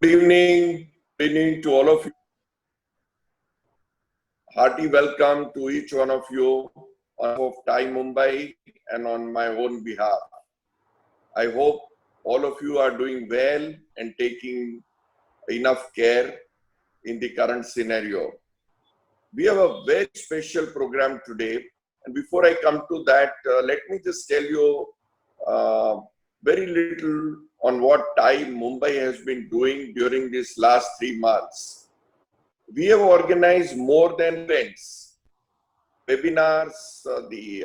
Good evening to all of you. Hearty welcome to each one of you on behalf of Time Mumbai and on my own behalf. I hope all of you are doing well and taking enough care in the current scenario. We have a very special program today, and before I come to that, let me just tell you very little on what Time Mumbai has been doing during these last 3 months. We have organized more than events, webinars,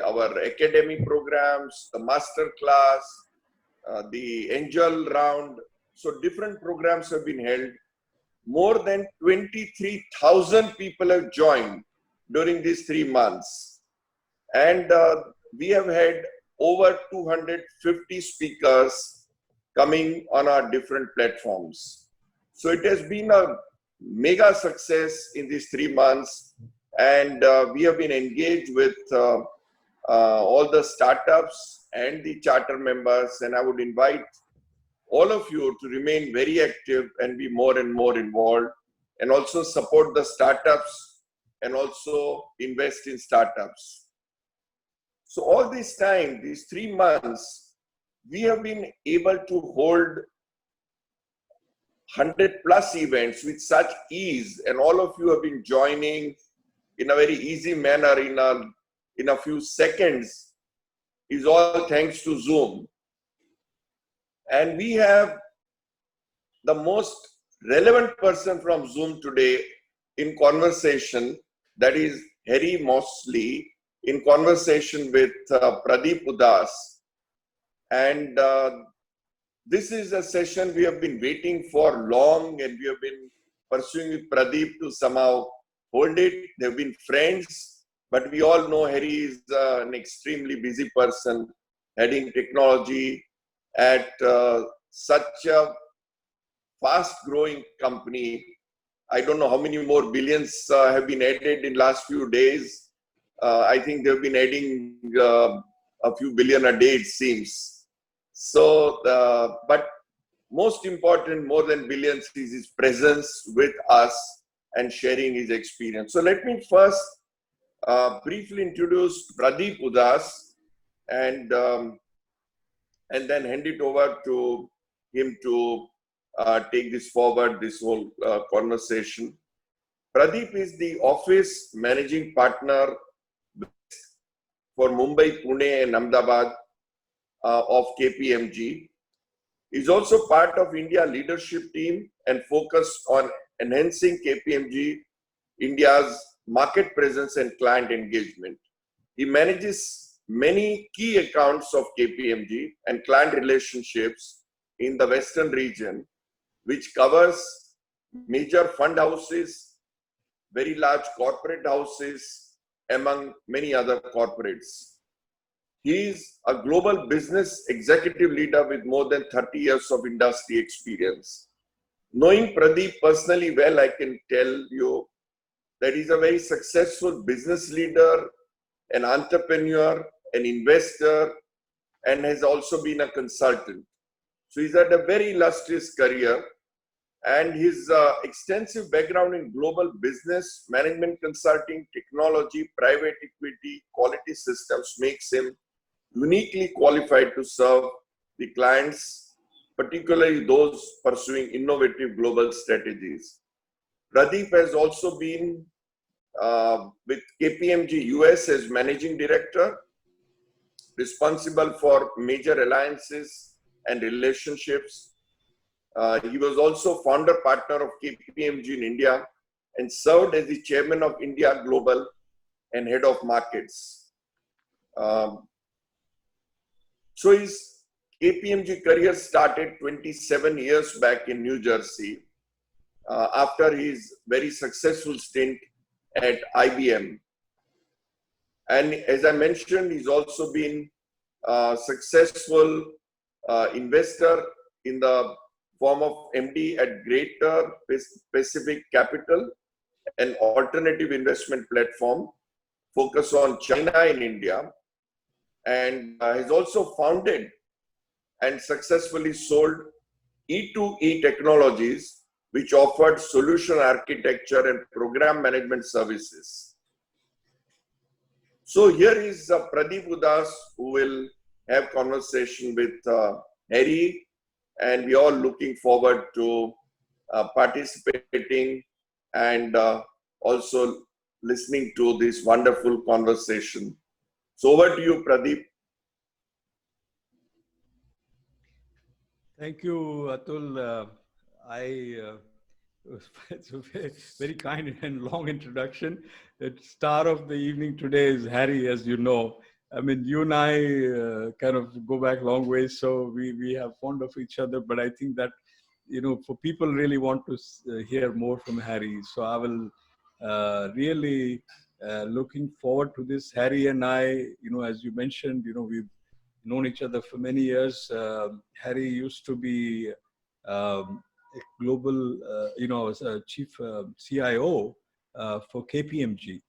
our academy programs, the master class, the angel round. So different programs have been held. More than 23,000 people have joined during these 3 months. And we have had over 250 speakers coming on our different platforms. So it has been a mega success in these 3 months, and we have been engaged with all the startups and the charter members, and I would invite all of you to remain very active and be more and more involved, and also support the startups and also invest in startups. So all this time, these 3 months, we have been able to hold 100 plus events with such ease, and all of you have been joining in a very easy manner in a few seconds, is all thanks to Zoom. And we have the most relevant person from Zoom today in conversation, that is Harry Moseley, in conversation with Pradeep Udhas. And this is a session we have been waiting for long, and we have been pursuing with Pradeep to somehow hold it. They've been friends, but we all know Harry is an extremely busy person, heading technology at such a fast-growing company. I don't know how many more billions have been added in last few days. I think they've been adding a few billion a day, it seems. So, but most important, more than billions, is his presence with us and sharing his experience. So let me first briefly introduce Pradeep Udhas, and then hand it over to him to take this forward, this whole conversation. Pradeep is the office managing partner for Mumbai, Pune and Ahmedabad of KPMG. He's also part of India leadership team and focused on enhancing KPMG India's market presence and client engagement. He manages many key accounts of KPMG and client relationships in the Western region, which covers major fund houses, very large corporate houses, among many other corporates. He is a global business executive leader with more than 30 years of industry experience. Knowing Pradeep personally well, I can tell you that he's a very successful business leader, an entrepreneur, an investor, and has also been a consultant. So he's had a very illustrious career, and his extensive background in global business, management consulting, technology, private equity, quality systems makes him uniquely qualified to serve the clients, particularly those pursuing innovative global strategies. Pradeep has also been with KPMG US as managing director, responsible for major alliances and relationships. He was also founder partner of KPMG in India and served as the chairman of India Global and head of markets. So his KPMG career started 27 years back in New Jersey after his very successful stint at IBM. And as I mentioned, he's also been a successful investor in the form of MD at Greater Pacific Capital, an alternative investment platform focused on China and India, and has also founded and successfully sold E2E Technologies, which offered solution architecture and program management services. So here is Pradeep Udhas, who will have conversation with Harry, and we are all looking forward to participating and also listening to this wonderful conversation. So over to you, Pradeep. Thank you, Atul. It's a very kind and long introduction. The star of the evening today is Harry, as you know. I mean, you and I kind of go back long ways, so we have fond of each other. But I think that, for people really want to hear more from Harry. So I will really looking forward to this. Harry and I, as you mentioned, we've known each other for many years. Harry used to be a global, as a chief CIO for KPMG.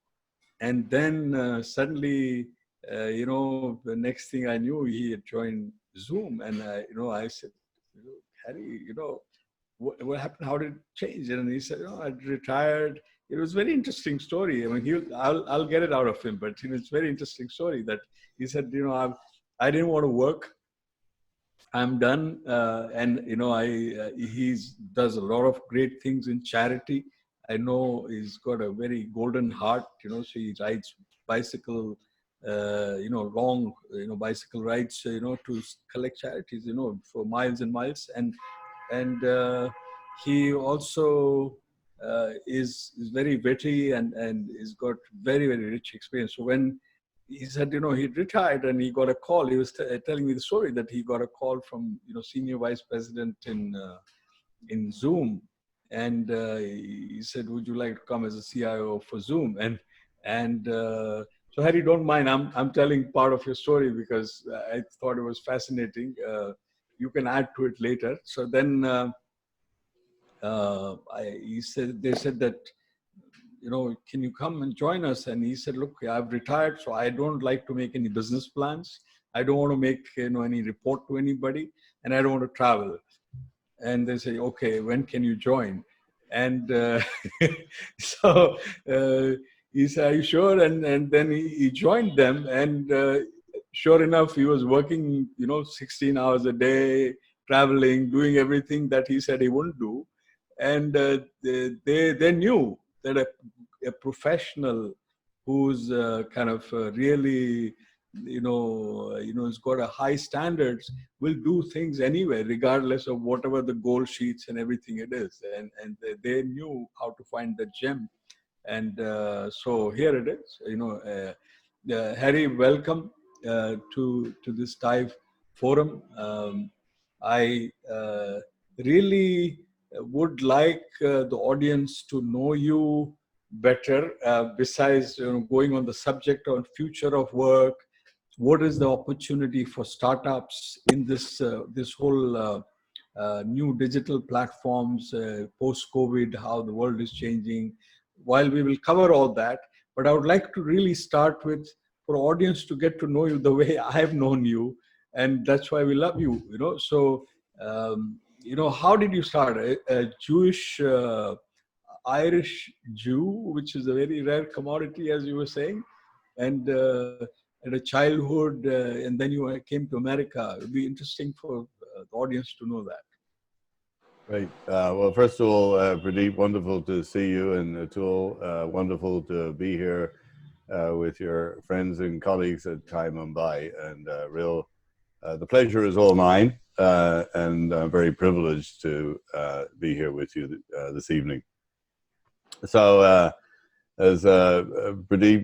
And then suddenly, the next thing I knew, he had joined Zoom. And, I said, Harry, what happened? How did it change? And he said, I'd retired. It was a very interesting story. I mean, I'll get it out of him, but it's a very interesting story that he said, I didn't want to work. I'm done. And, he does a lot of great things in charity. I know he's got a very golden heart, so he rides bicycle, long, bicycle rides, to collect charities, for miles and miles. And he also is very witty and he's got very, very rich experience. So when he said, he'd retired and he got a call. He was telling me the story that he got a call from, senior vice president in Zoom. And he said, would you like to come as a CIO for Zoom? And so Harry, don't mind. I'm telling part of your story because I thought it was fascinating. You can add to it later. So then they said that, can you come and join us? And he said, look, I've retired, so I don't like to make any business plans. I don't want to make any report to anybody, and I don't want to travel. And they say, okay, when can you join? And so he said, are you sure? And then he joined them, and sure enough, he was working, 16 hours a day, traveling, doing everything that he said he wouldn't do. And they knew that a professional who's kind of really, has got a high standards will do things anyway, regardless of whatever the goal sheets and everything it is. And they knew how to find the gem. And so here it is. Harry, welcome to this TIFE forum. I really would like the audience to know you better. Besides going on the subject on future of work, what is the opportunity for startups in this whole new digital platforms post-COVID, how the world is changing. While we will cover all that, but I would like to really start with, for audience to get to know you the way I have known you, and that's why we love you. So how did you start? A Jewish Irish Jew, which is a very rare commodity, as you were saying, and at a childhood, and then you came to America. It would be interesting for the audience to know that. Great. Well, first of all, Pradeep, wonderful to see you, and Atul, wonderful to be here with your friends and colleagues at TIFE Mumbai, and the pleasure is all mine, and I'm very privileged to be here with you this evening. So, as Pradeep,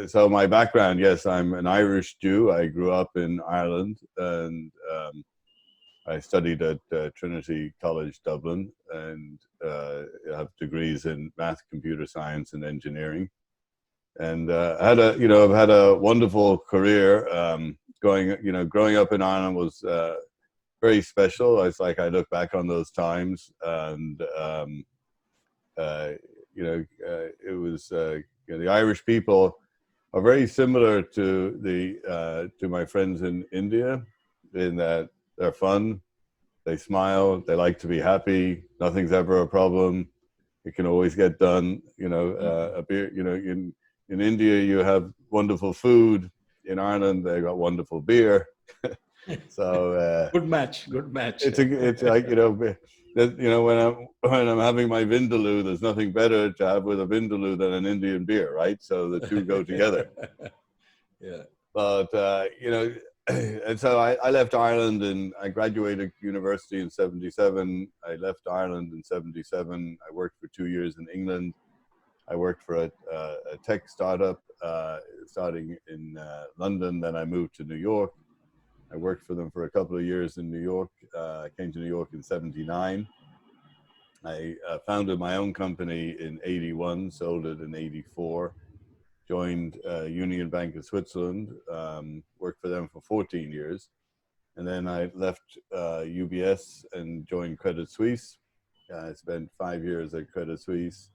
so my background, yes, I'm an Irish Jew. I grew up in Ireland, and I studied at Trinity College Dublin, and have degrees in math, computer science, and engineering. And I've had a wonderful career. Growing up in Ireland was very special. It's like I look back on those times, and it was the Irish people are very similar to my friends in India, in that they're fun, they smile, they like to be happy. Nothing's ever a problem. It can always get done. A beer. In India you have wonderful food. In Ireland they got wonderful beer. So good match. It's like when I'm having my vindaloo, there's nothing better to have with a vindaloo than an Indian beer, right? So the two go together. Yeah. But and so I left Ireland and I graduated university in '77. I left Ireland in '77. I worked for 2 years in England. I worked for a tech startup starting in London. Then I moved to New York. I worked for them for a couple of years in New York. I came to New York in '79. I founded my own company in '81, sold it in '84. Joined Union Bank of Switzerland, worked for them for 14 years. And then I left UBS and joined Credit Suisse. I spent 5 years at Credit Suisse.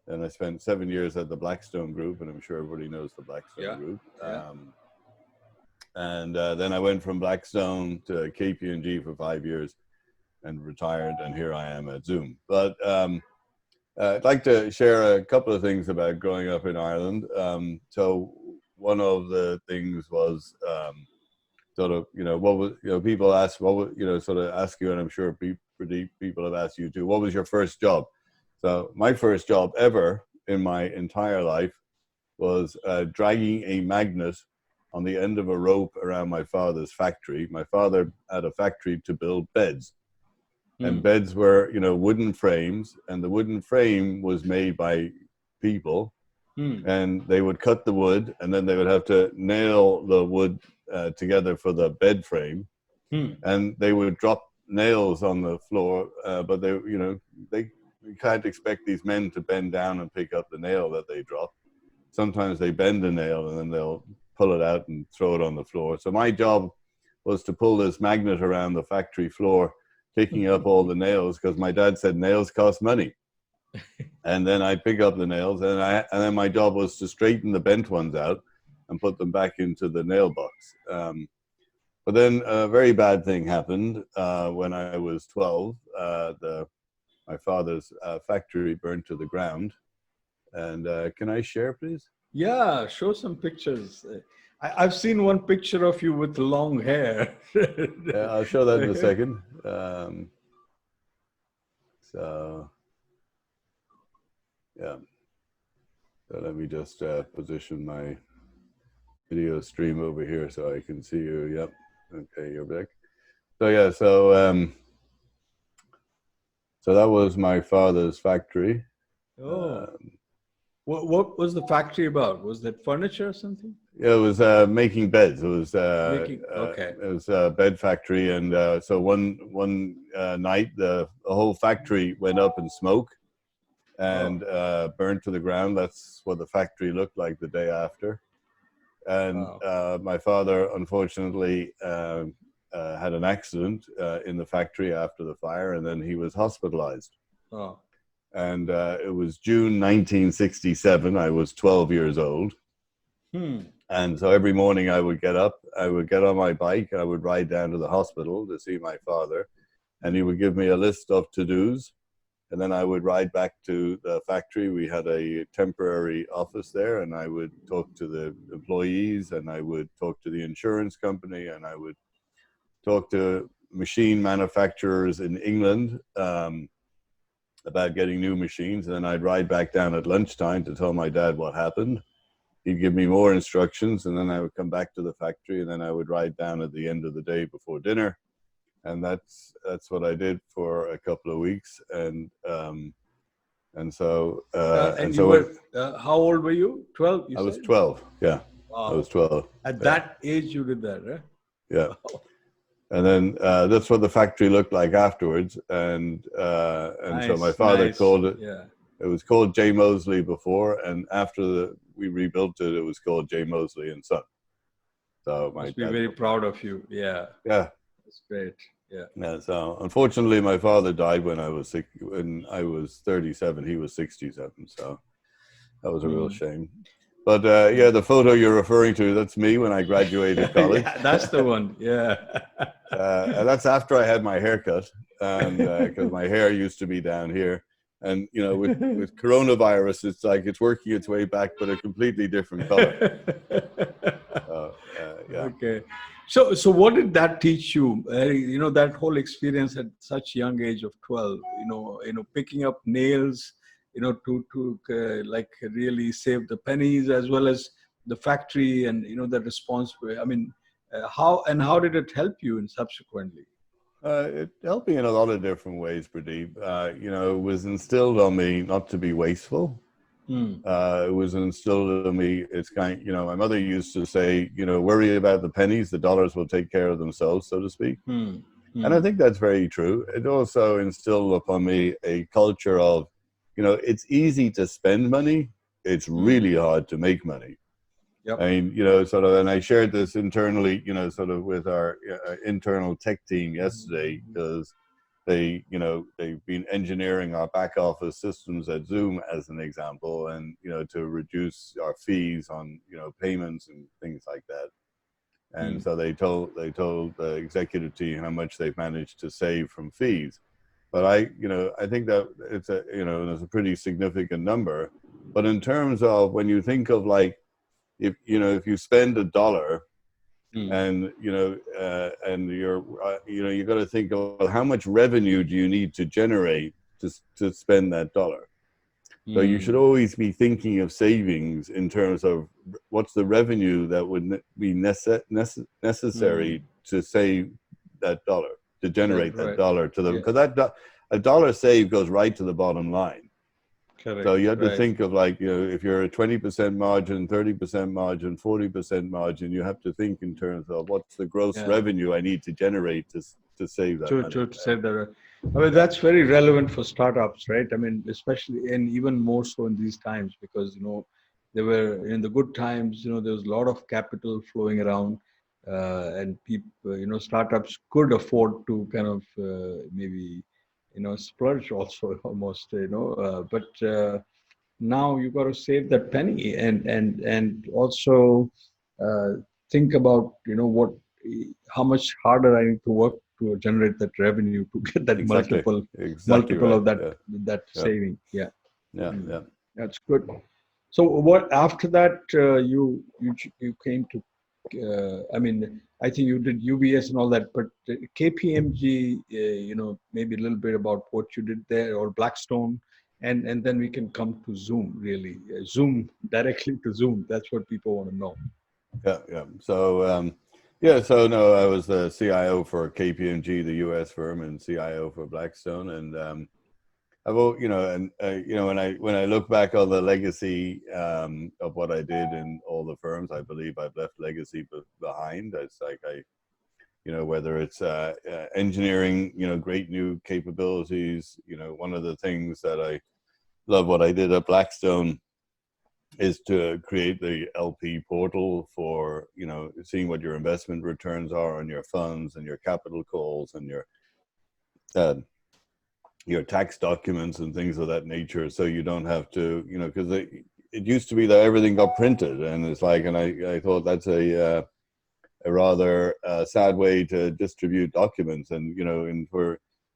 Then I spent 7 years at the Blackstone Group, and I'm sure everybody knows the Blackstone Group. Yeah. And then I went from Blackstone to KPMG for 5 years and retired, and here I am at Zoom. But I'd like to share a couple of things about growing up in Ireland. So one of the things was people ask, sort of ask you, and I'm sure people have asked you too, what was your first job? So my first job ever in my entire life was dragging a magnet on the end of a rope around my father's factory. My father had a factory to build beds. And beds were, wooden frames, and the wooden frame was made by people, and they would cut the wood, and then they would have to nail the wood together for the bed frame, and they would drop nails on the floor, but you can't expect these men to bend down and pick up the nail that they drop. Sometimes they bend the nail, and then they'll pull it out and throw it on the floor. So my job was to pull this magnet around the factory floor, picking up all the nails, because my dad said nails cost money. And then I'd pick up the nails, and then my job was to straighten the bent ones out and put them back into the nail box. But then a very bad thing happened when I was 12. My father's factory burned to the ground. And can I share, please? Yeah, show some pictures. I've seen one picture of you with long hair. Yeah, I'll show that in a second. So let me just position my video stream over here so I can see you. Yep. Okay, you're back. So so that was my father's factory. Oh. What was the factory about? Was that furniture or something? Yeah, it was making beds. It was okay. It was a bed factory, and so one night the whole factory went up in smoke and burned to the ground. That's what the factory looked like the day after. And my father, unfortunately, had an accident in the factory after the fire, and then he was hospitalized. Oh. And it was June 1967. I was 12 years old. And so every morning I would get up, I would get on my bike, I would ride down to the hospital to see my father, and he would give me a list of to-dos. And then I would ride back to the factory. We had a temporary office there, and I would talk to the employees, and I would talk to the insurance company, and I would talk to machine manufacturers in England about getting new machines. And then I'd ride back down at lunchtime to tell my dad what happened. He'd give me more instructions, and then I would come back to the factory, and then I would ride down at the end of the day before dinner. And that's what I did for a couple of weeks. And so how old were you? 12? I was 12. Yeah. Wow. I was 12. At that age you did that, right? Yeah. And then that's what the factory looked like afterwards. And so my father called it. Yeah. It was called J. Moseley before, and after we rebuilt it, it was called J. Moseley and Son. So my must be very proud of you. Yeah. Yeah. That's great. Yeah. Yeah. So unfortunately, my father died when I was 37. He was 67. So that was a real shame. But yeah, the photo you're referring to, that's me when I graduated college. Yeah, that's the one. Yeah. And that's after I had my haircut, and because my hair used to be down here. And you know, with coronavirus, it's like it's working its way back, but a completely different color. Yeah. Okay. So what did that teach you? You know, that whole experience at such young age of 12, picking up nails, like really save the pennies, as well as the factory and, the response. I mean, how did it help you in subsequently? It helped me in a lot of different ways, Pradeep. It was instilled on me not to be wasteful. It was instilled in me. It's my mother used to say, worry about the pennies, the dollars will take care of themselves, so to speak. And I think that's very true. It also instilled upon me a culture of, it's easy to spend money. It's really hard to make money. Yep. I mean, and I shared this internally, sort of with our internal tech team yesterday, because they've been engineering our back office systems at Zoom as an example, and, to reduce our fees on, payments and things like that. And so they told the executive team how much they've managed to save from fees. But I think that it's it's a pretty significant number. But in terms of when you think of like, if you spend $1 and and you got to think of, well, how much revenue do you need to generate to spend that $1? So you should always be thinking of savings in terms of what's the revenue that would be necessary to save that $1, to generate that $1 to them, because that $1 saved goes right to the bottom line. Correct. So you have to think of like, if you're a 20% margin, 30% margin, 40% margin, you have to think in terms of what's the gross revenue I need to generate to save that money. To save that. I mean, that's very relevant for startups, right? I mean, especially, and even more so in these times, because, they were in the good times, there was a lot of capital flowing around, and people, startups could afford to kind of maybe, splurge also almost, but now you got to save that penny and also think about, how much harder I need to work to generate that revenue to get that multiple of that saving. Yeah. That's good. So what after that you came to? I mean, I think you did UBS and all that, but KPMG, maybe a little bit about what you did there, or Blackstone, and then we can come to Zoom. Really, Zoom directly to Zoom. That's what people want to know. Yeah. So. So no, I was the CIO for KPMG, the U.S. firm, and CIO for Blackstone, and when I look back on the legacy of what I did in all the firms, I believe I've left legacy behind. It's like whether it's engineering, great new capabilities. One of the things that I love what I did at Blackstone is to create the LP portal for, seeing what your investment returns are on your funds and your capital calls and your tax documents and things of that nature. So you don't have to, because it used to be that everything got printed, and it's like, and I thought that's a rather sad way to distribute documents. And,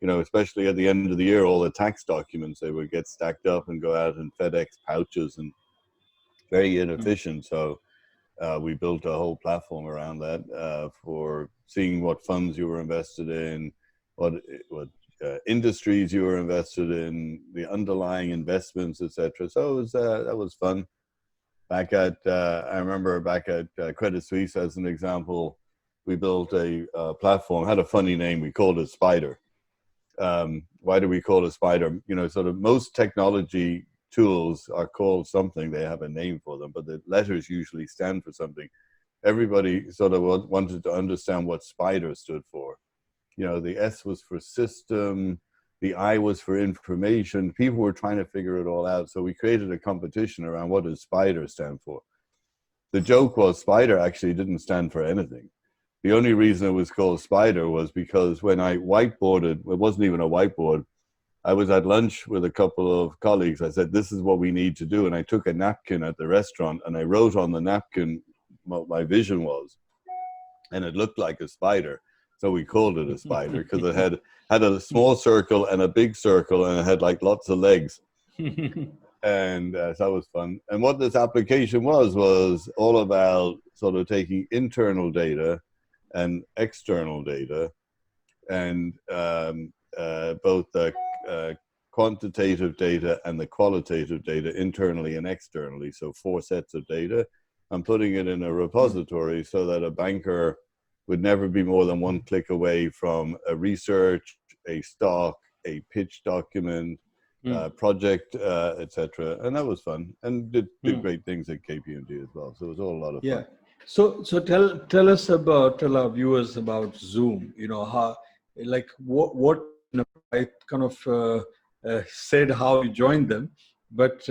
especially at the end of the year, all the tax documents, they would get stacked up and go out in FedEx pouches, and very inefficient. So we built a whole platform around that for seeing what funds you were invested in, what industries you were invested in, the underlying investments, etc. So that was fun. I remember back at Credit Suisse, as an example, we built a platform, had a funny name. We called it Spider. Why do we call it Spider? Sort of most technology tools are called something, they have a name for them, but the letters usually stand for something. Everybody sort of wanted to understand what SPIDER stood for. The S was for system, the I was for information. People were trying to figure it all out. So we created a competition around what does SPIDER stand for. The joke was SPIDER actually didn't stand for anything. The only reason it was called Spider was because when I whiteboarded, it wasn't even a whiteboard, I was at lunch with a couple of colleagues. I said, this is what we need to do. And I took a napkin at the restaurant and I wrote on the napkin what my vision was. And it looked like a spider. So we called it a spider because it had a small circle and a big circle, and it had like lots of legs. And so that was fun. And what this application was all about sort of taking internal data and external data, and both the quantitative data and the qualitative data internally and externally. So 4 sets of data. I'm putting it in a repository so that a banker would never be more than 1 click away from a research, a stock, a pitch document, project, etc. And that was fun, and did great things at KPMG as well. So it was all a lot of fun. So tell our viewers about Zoom. You know, how, like, what I kind of said how you joined them, but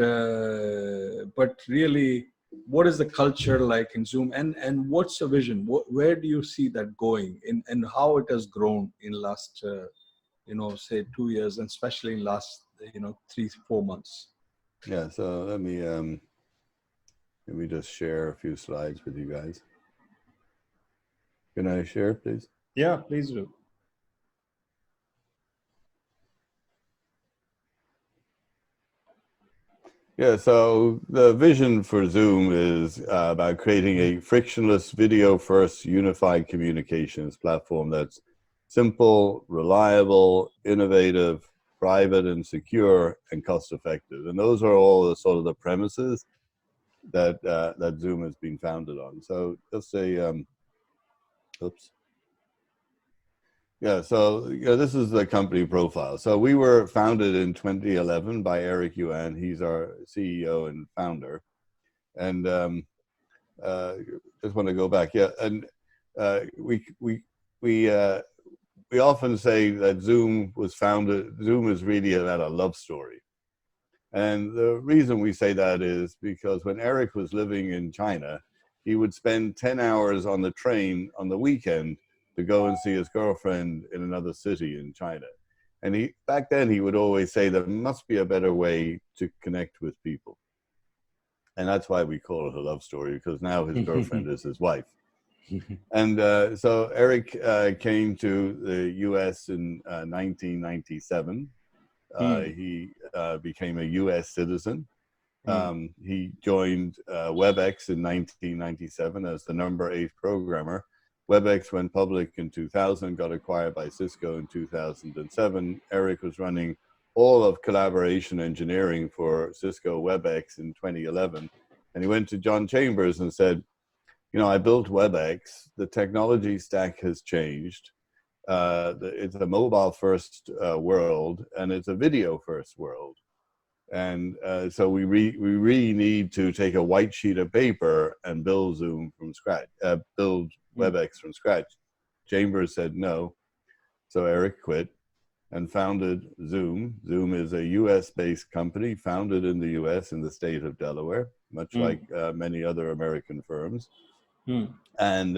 really, what is the culture like in Zoom, and what's your vision? Where do you see that going, and how it has grown in last say 2 years, and especially in last 3-4 months? Yeah. So let me just share a few slides with you guys. Can I share, please? Yeah, please do. Yeah, so the vision for Zoom is about creating a frictionless video-first unified communications platform that's simple, reliable, innovative, private and secure, and cost-effective. And those are all the sort of the premises that that Zoom has been founded on. So just a, oops. Yeah, so this is the company profile. So we were founded in 2011 by Eric Yuan. He's our CEO and founder. And just want to go back. Yeah, and we often say that Zoom was founded. Zoom is really about a love story. And the reason we say that is because when Eric was living in China, he would spend 10 hours on the train on the weekend to go and see his girlfriend in another city in China. And back then he would always say there must be a better way to connect with people. And that's why we call it a love story, because now his girlfriend is his wife. And so Eric came to the US in 1997. He became a US citizen. He joined WebEx in 1997 as the number 8 programmer. WebEx went public in 2000, got acquired by Cisco in 2007. Eric was running all of collaboration engineering for Cisco WebEx in 2011. And he went to John Chambers and said, I built WebEx. The technology stack has changed. It's a mobile first world, and it's a video first world. And so we really need to take a white sheet of paper and build Zoom from scratch, build WebEx from scratch. Chambers said no. So Eric quit and founded Zoom. Zoom is a US-based company founded in the US in the state of Delaware, much like many other American firms. And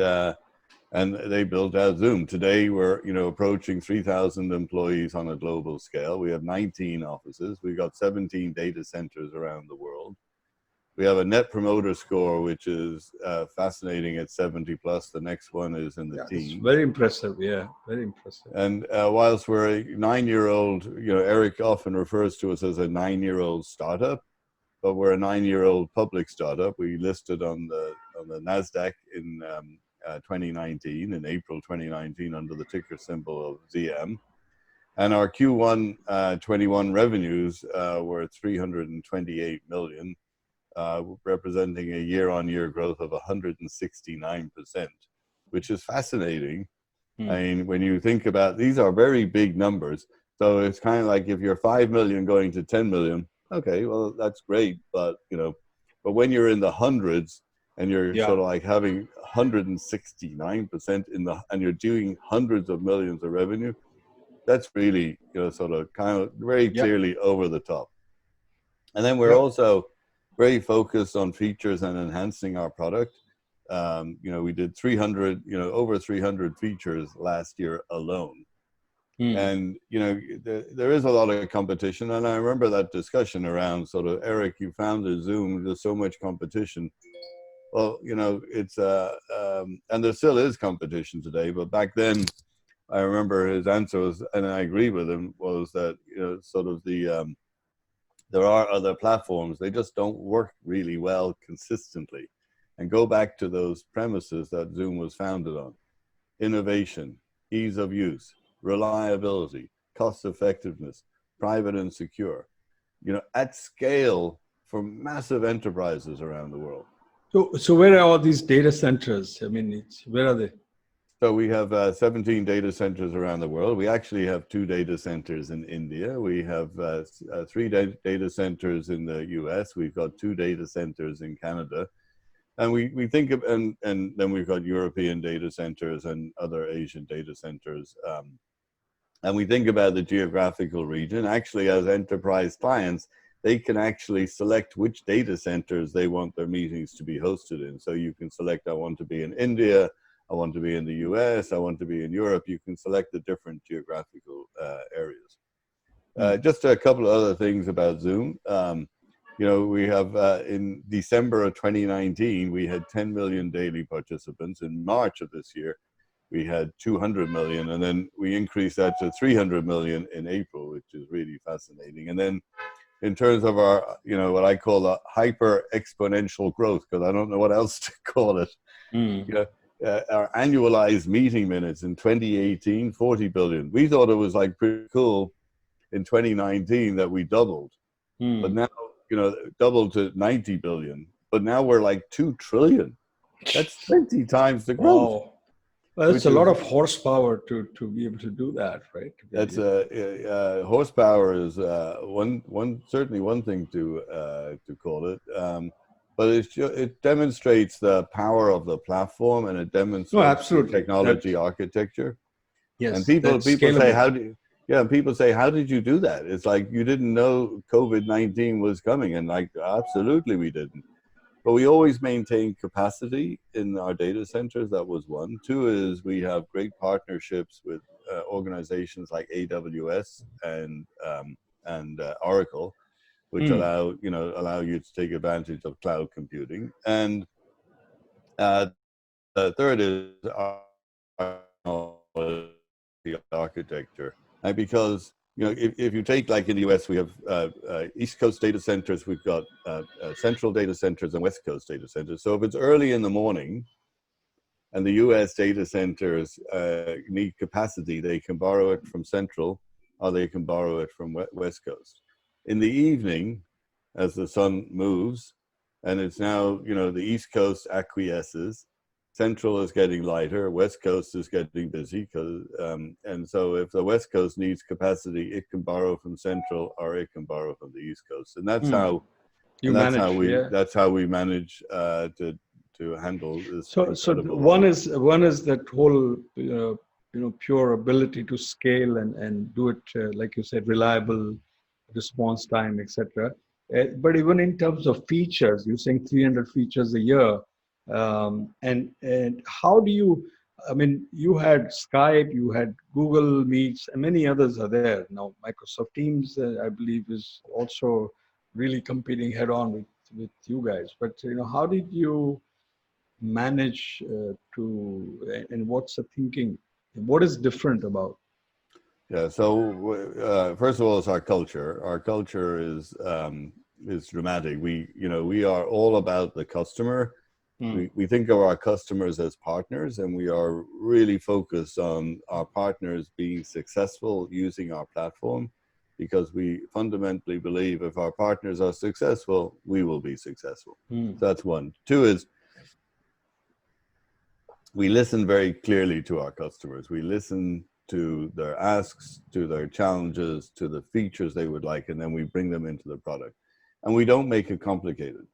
they built out Zoom. Today, we're approaching 3,000 employees on a global scale. We have 19 offices. We've got 17 data centers around the world. We have a net promoter score, which is fascinating at 70 plus. The next one is in the teens. Very impressive. Yeah, very impressive. And whilst we're a 9-year-old, Eric often refers to us as a 9-year-old startup, but we're a 9-year-old public startup. We listed on the NASDAQ in 2019, in April 2019, under the ticker symbol of ZM. And our Q1 21 revenues were 328 million, representing a year-on-year growth of 169%, which is fascinating. I mean, when you think about, these are very big numbers. So it's kind of like if you're 5 million going to 10 million, okay, well, that's great. But, but when you're in the hundreds, and you're sort of like having 169% and you're doing hundreds of millions of revenue, that's really, sort of kind of very clearly over the top. And then we're also very focused on features and enhancing our product. We did 300, over 300 features last year alone. And, there is a lot of competition. And I remember that discussion around sort of, Eric, you founded Zoom, there's so much competition. Well, it's, and there still is competition today, but back then, I remember his answer was, and I agree with him, was that, sort of there are other platforms, they just don't work really well consistently. And go back to those premises that Zoom was founded on: innovation, ease of use, reliability, cost effectiveness, private and secure, at scale for massive enterprises around the world. So where are all these data centers? I mean, where are they? So we have 17 data centers around the world. We actually have 2 data centers in India. We have 3 data centers in the US. We've got 2 data centers in Canada. And we think of, and then we've got European data centers and other Asian data centers. And we think about the geographical region. Actually, as enterprise clients, they can actually select which data centers they want their meetings to be hosted in. So you can select, I want to be in India, I want to be in the US, I want to be in Europe. You can select the different geographical areas. Just a couple of other things about Zoom. We have in December of 2019, we had 10 million daily participants. In March of this year, we had 200 million, and then we increased that to 300 million in April, which is really fascinating. And then in terms of our, what I call a hyper exponential growth, because I don't know what else to call it. Our annualized meeting minutes in 2018, 40 billion. We thought it was like pretty cool in 2019 that we doubled, but now, doubled to 90 billion, but now we're like 2 trillion. That's 20 times the growth. Wow. Well, that's a lot of horsepower to be able to do that, right? That's horsepower is certainly one thing to call it. But it demonstrates the power of the platform, and it demonstrates the technology architecture. Yes. And people say, people say, how did you do that? It's like, you didn't know COVID-19 was coming. And like, absolutely we didn't. But we always maintain capacity in our data centers. That was one. 2 is we have great partnerships with organizations like AWS and Oracle, which allow you to take advantage of cloud computing. And the third is the architecture. And because, if you take, like in the US, we have East Coast data centers, we've got central data centers and West Coast data centers. So if it's early in the morning and the US data centers need capacity, they can borrow it from central, or they can borrow it from West Coast. In the evening, as the sun moves, and it's now, the East Coast acquiesces, Central is getting lighter, West Coast is getting busy, and so if the West Coast needs capacity, it can borrow from Central, or it can borrow from the East Coast, and that's how we manage to handle this. So one is that whole pure ability to scale and do it like you said, reliable response time, etc. But even in terms of features, you're saying 300 features a year. And how do you, I mean, you had Skype, you had Google Meets, and many others are there. Now, Microsoft Teams, I believe, is also really competing head on with you guys. But, how did you manage and what's the thinking? What is different about? Yeah, so first of all, it's our culture. Our culture is dramatic. We are all about the customer. We think of our customers as partners, and we are really focused on our partners being successful using our platform, because we fundamentally believe if our partners are successful, we will be successful. So that's one. 2 is we listen very clearly to our customers. We listen to their asks, to their challenges, to the features they would like, and then we bring them into the product. And we don't make it complicated.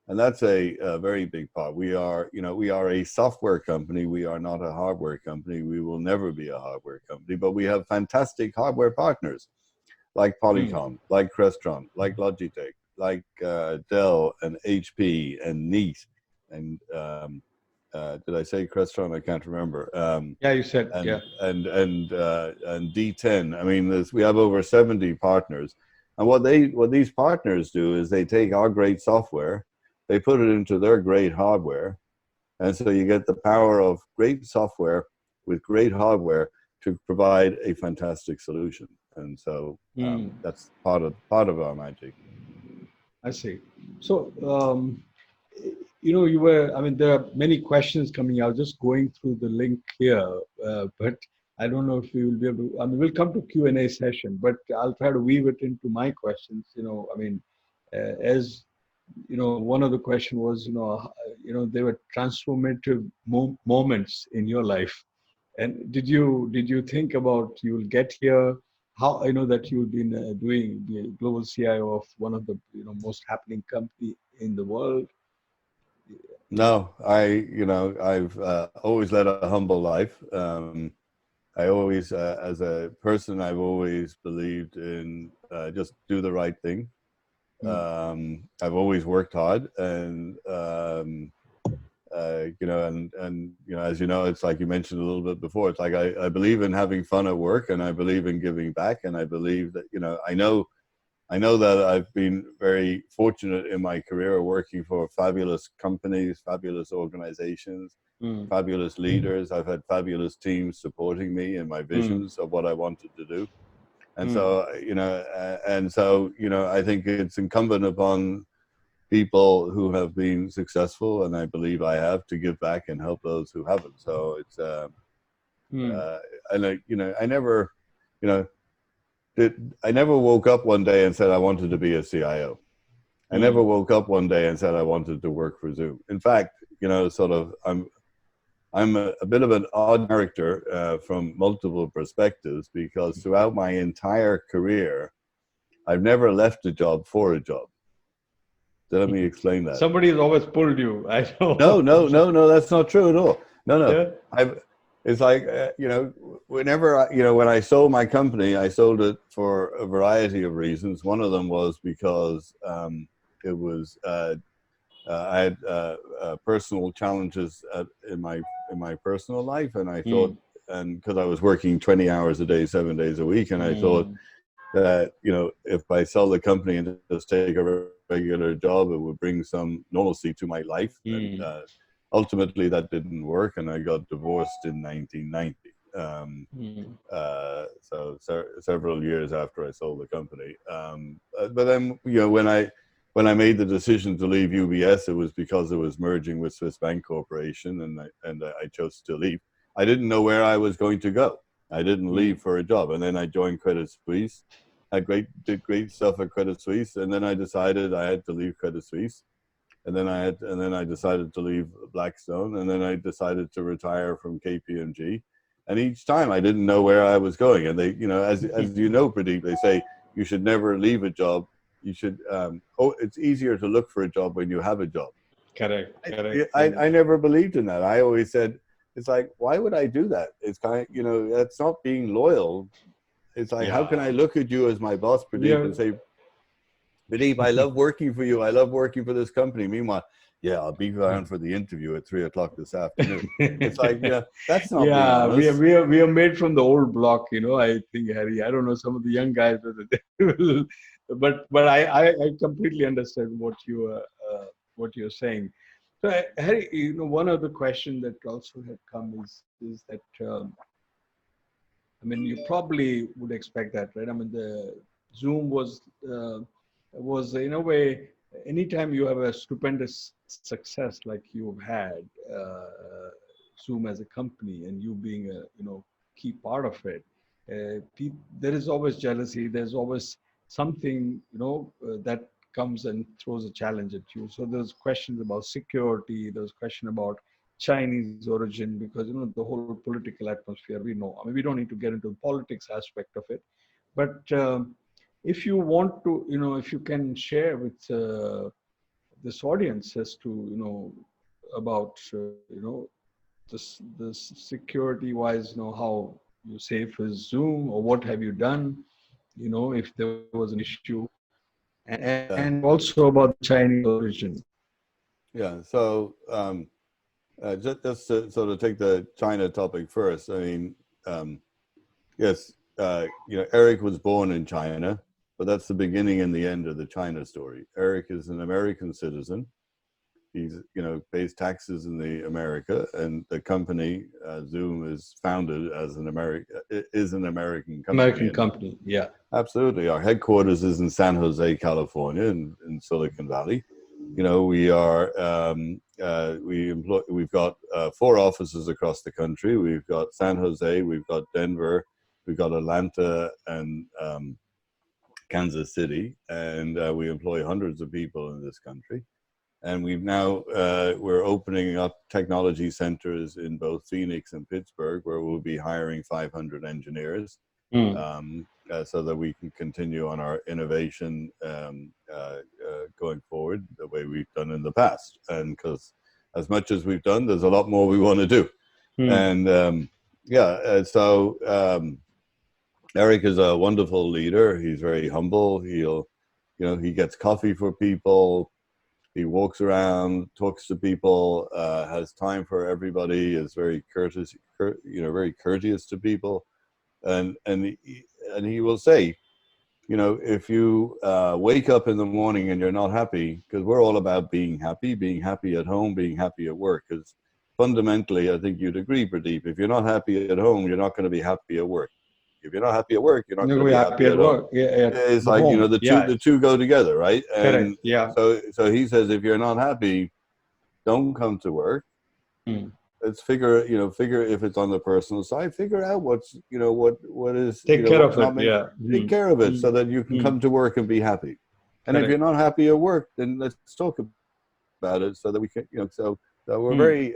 And that's a very big part. We are a software company. We are not a hardware company. We will never be a hardware company, but we have fantastic hardware partners like Polycom, like Crestron, like Logitech, like Dell and HP and Neat and did I say Crestron? I can't remember. Yeah, you said, and yeah. and D10. I mean, we have over 70 partners, and what these partners do is they take our great software, they put it into their great hardware, and so you get the power of great software with great hardware to provide a fantastic solution. And so that's part of our magic. I see. So, you were, I mean, there are many questions coming out, just going through the link here, but I don't know if we will be able to, I mean, we'll come to Q&A session, but I'll try to weave it into my questions. I mean, as, one of the question was, there were transformative moments in your life. And did you think about you will get here? How I know that you've been doing the global CIO of one of the most happening company in the world. No, I've always led a humble life. I always, as a person, I've always believed in just do the right thing. I've always worked hard, and as you know, it's like you mentioned a little bit before. It's like I believe in having fun at work, and I believe in giving back, and I believe that I know that I've been very fortunate in my career working for fabulous companies, fabulous organizations, fabulous leaders. I've had fabulous teams supporting me in my visions of what I wanted to do. And so, I think it's incumbent upon people who have been successful, and I believe I have, to give back and help those who haven't. So it's, I never woke up one day and said I wanted to be a CIO. I never woke up one day and said I wanted to work for Zoom. In fact, I'm a bit of an odd character from multiple perspectives, because throughout my entire career, I've never left a job for a job. So let me explain that. Somebody has always pulled you. I know. No, that's not true at all. No. Yeah. It's like, whenever, when I sold my company, I sold it for a variety of reasons. One of them was because it was, I had personal challenges in my personal life, and I thought, and because I was working 20 hours a day, 7 days a week, and I thought that if I sell the company and just take a regular job, it would bring some normalcy to my life. And ultimately, that didn't work, and I got divorced in 1990. So several years after I sold the company. But then, when I made the decision to leave UBS, it was because it was merging with Swiss Bank Corporation, and I chose to leave. I didn't know where I was going to go. I didn't leave for a job, and then I joined Credit Suisse. Did great stuff at Credit Suisse, and then I decided I had to leave Credit Suisse, and then I decided to leave Blackstone, and then I decided to retire from KPMG. And each time I didn't know where I was going, and they, as you know, Pradeep, they say you should never leave a job. You should. It's easier to look for a job when you have a job. Correct. I never believed in that. I always said, it's like, why would I do that? It's kind of, that's not being loyal. It's like, how can I look at you as my boss, Pradeep, and say, Pradeep, I love working for you. I love working for this company. Meanwhile, I'll be around for the interview at 3:00 this afternoon. It's like, that's not being honest. we are made from the old block, I think, Harry. I don't know, some of the young guys, but I completely understand what you're saying. So, Harry, one of the questions that also had come is that, I mean, you probably would expect that, right? I mean, the Zoom was in a way, anytime you have a stupendous success like you've had, Zoom as a company, and you being a key part of it, there is always jealousy. There's always something that comes and throws a challenge at you. So there's questions about security. There's question about Chinese origin, because the whole political atmosphere we know. I mean, we don't need to get into the politics aspect of it, but if you want to, if you can share with this audience as to about this security wise, how you safe is Zoom, or what have you done, if there was an issue, and also about Chinese origin. Yeah. So Just to sort of take the China topic first. I mean, yes, Eric was born in China, but that's the beginning and the end of the China story. Eric is an American citizen. He's, pays taxes in the America, and the company Zoom is founded as an American company. American company, yeah. Absolutely. Our headquarters is in San Jose, California, in Silicon Valley. We are we've got 4 offices across the country. We've got San Jose, we've got Denver, we've got Atlanta, and Kansas City, and we employ hundreds of people in this country. And we've now we're opening up technology centers in both Phoenix and Pittsburgh, where we'll be hiring 500 engineers, so that we can continue on our innovation going forward the way we've done in the past. And because as much as we've done, there's a lot more we want to do. And so Eric is a wonderful leader. He's very humble. He gets coffee for people. He walks around, talks to people, has time for everybody, is very very courteous to people, and he will say, if you wake up in the morning and you're not happy, because we're all about being happy at home, being happy at work. Because fundamentally, I think you'd agree, Pradeep, if you're not happy at home, you're not going to be happy at work. If you're not happy at work, you're not going to be happy at work. It's like home. The two go together, right? And correct. Yeah. So he says, if you're not happy, don't come to work. Let's figure if it's on the personal side, figure out what is take care of it. Take care of it so that you can come to work and be happy. And if you're not happy at work, then let's talk about it so that we can so we're very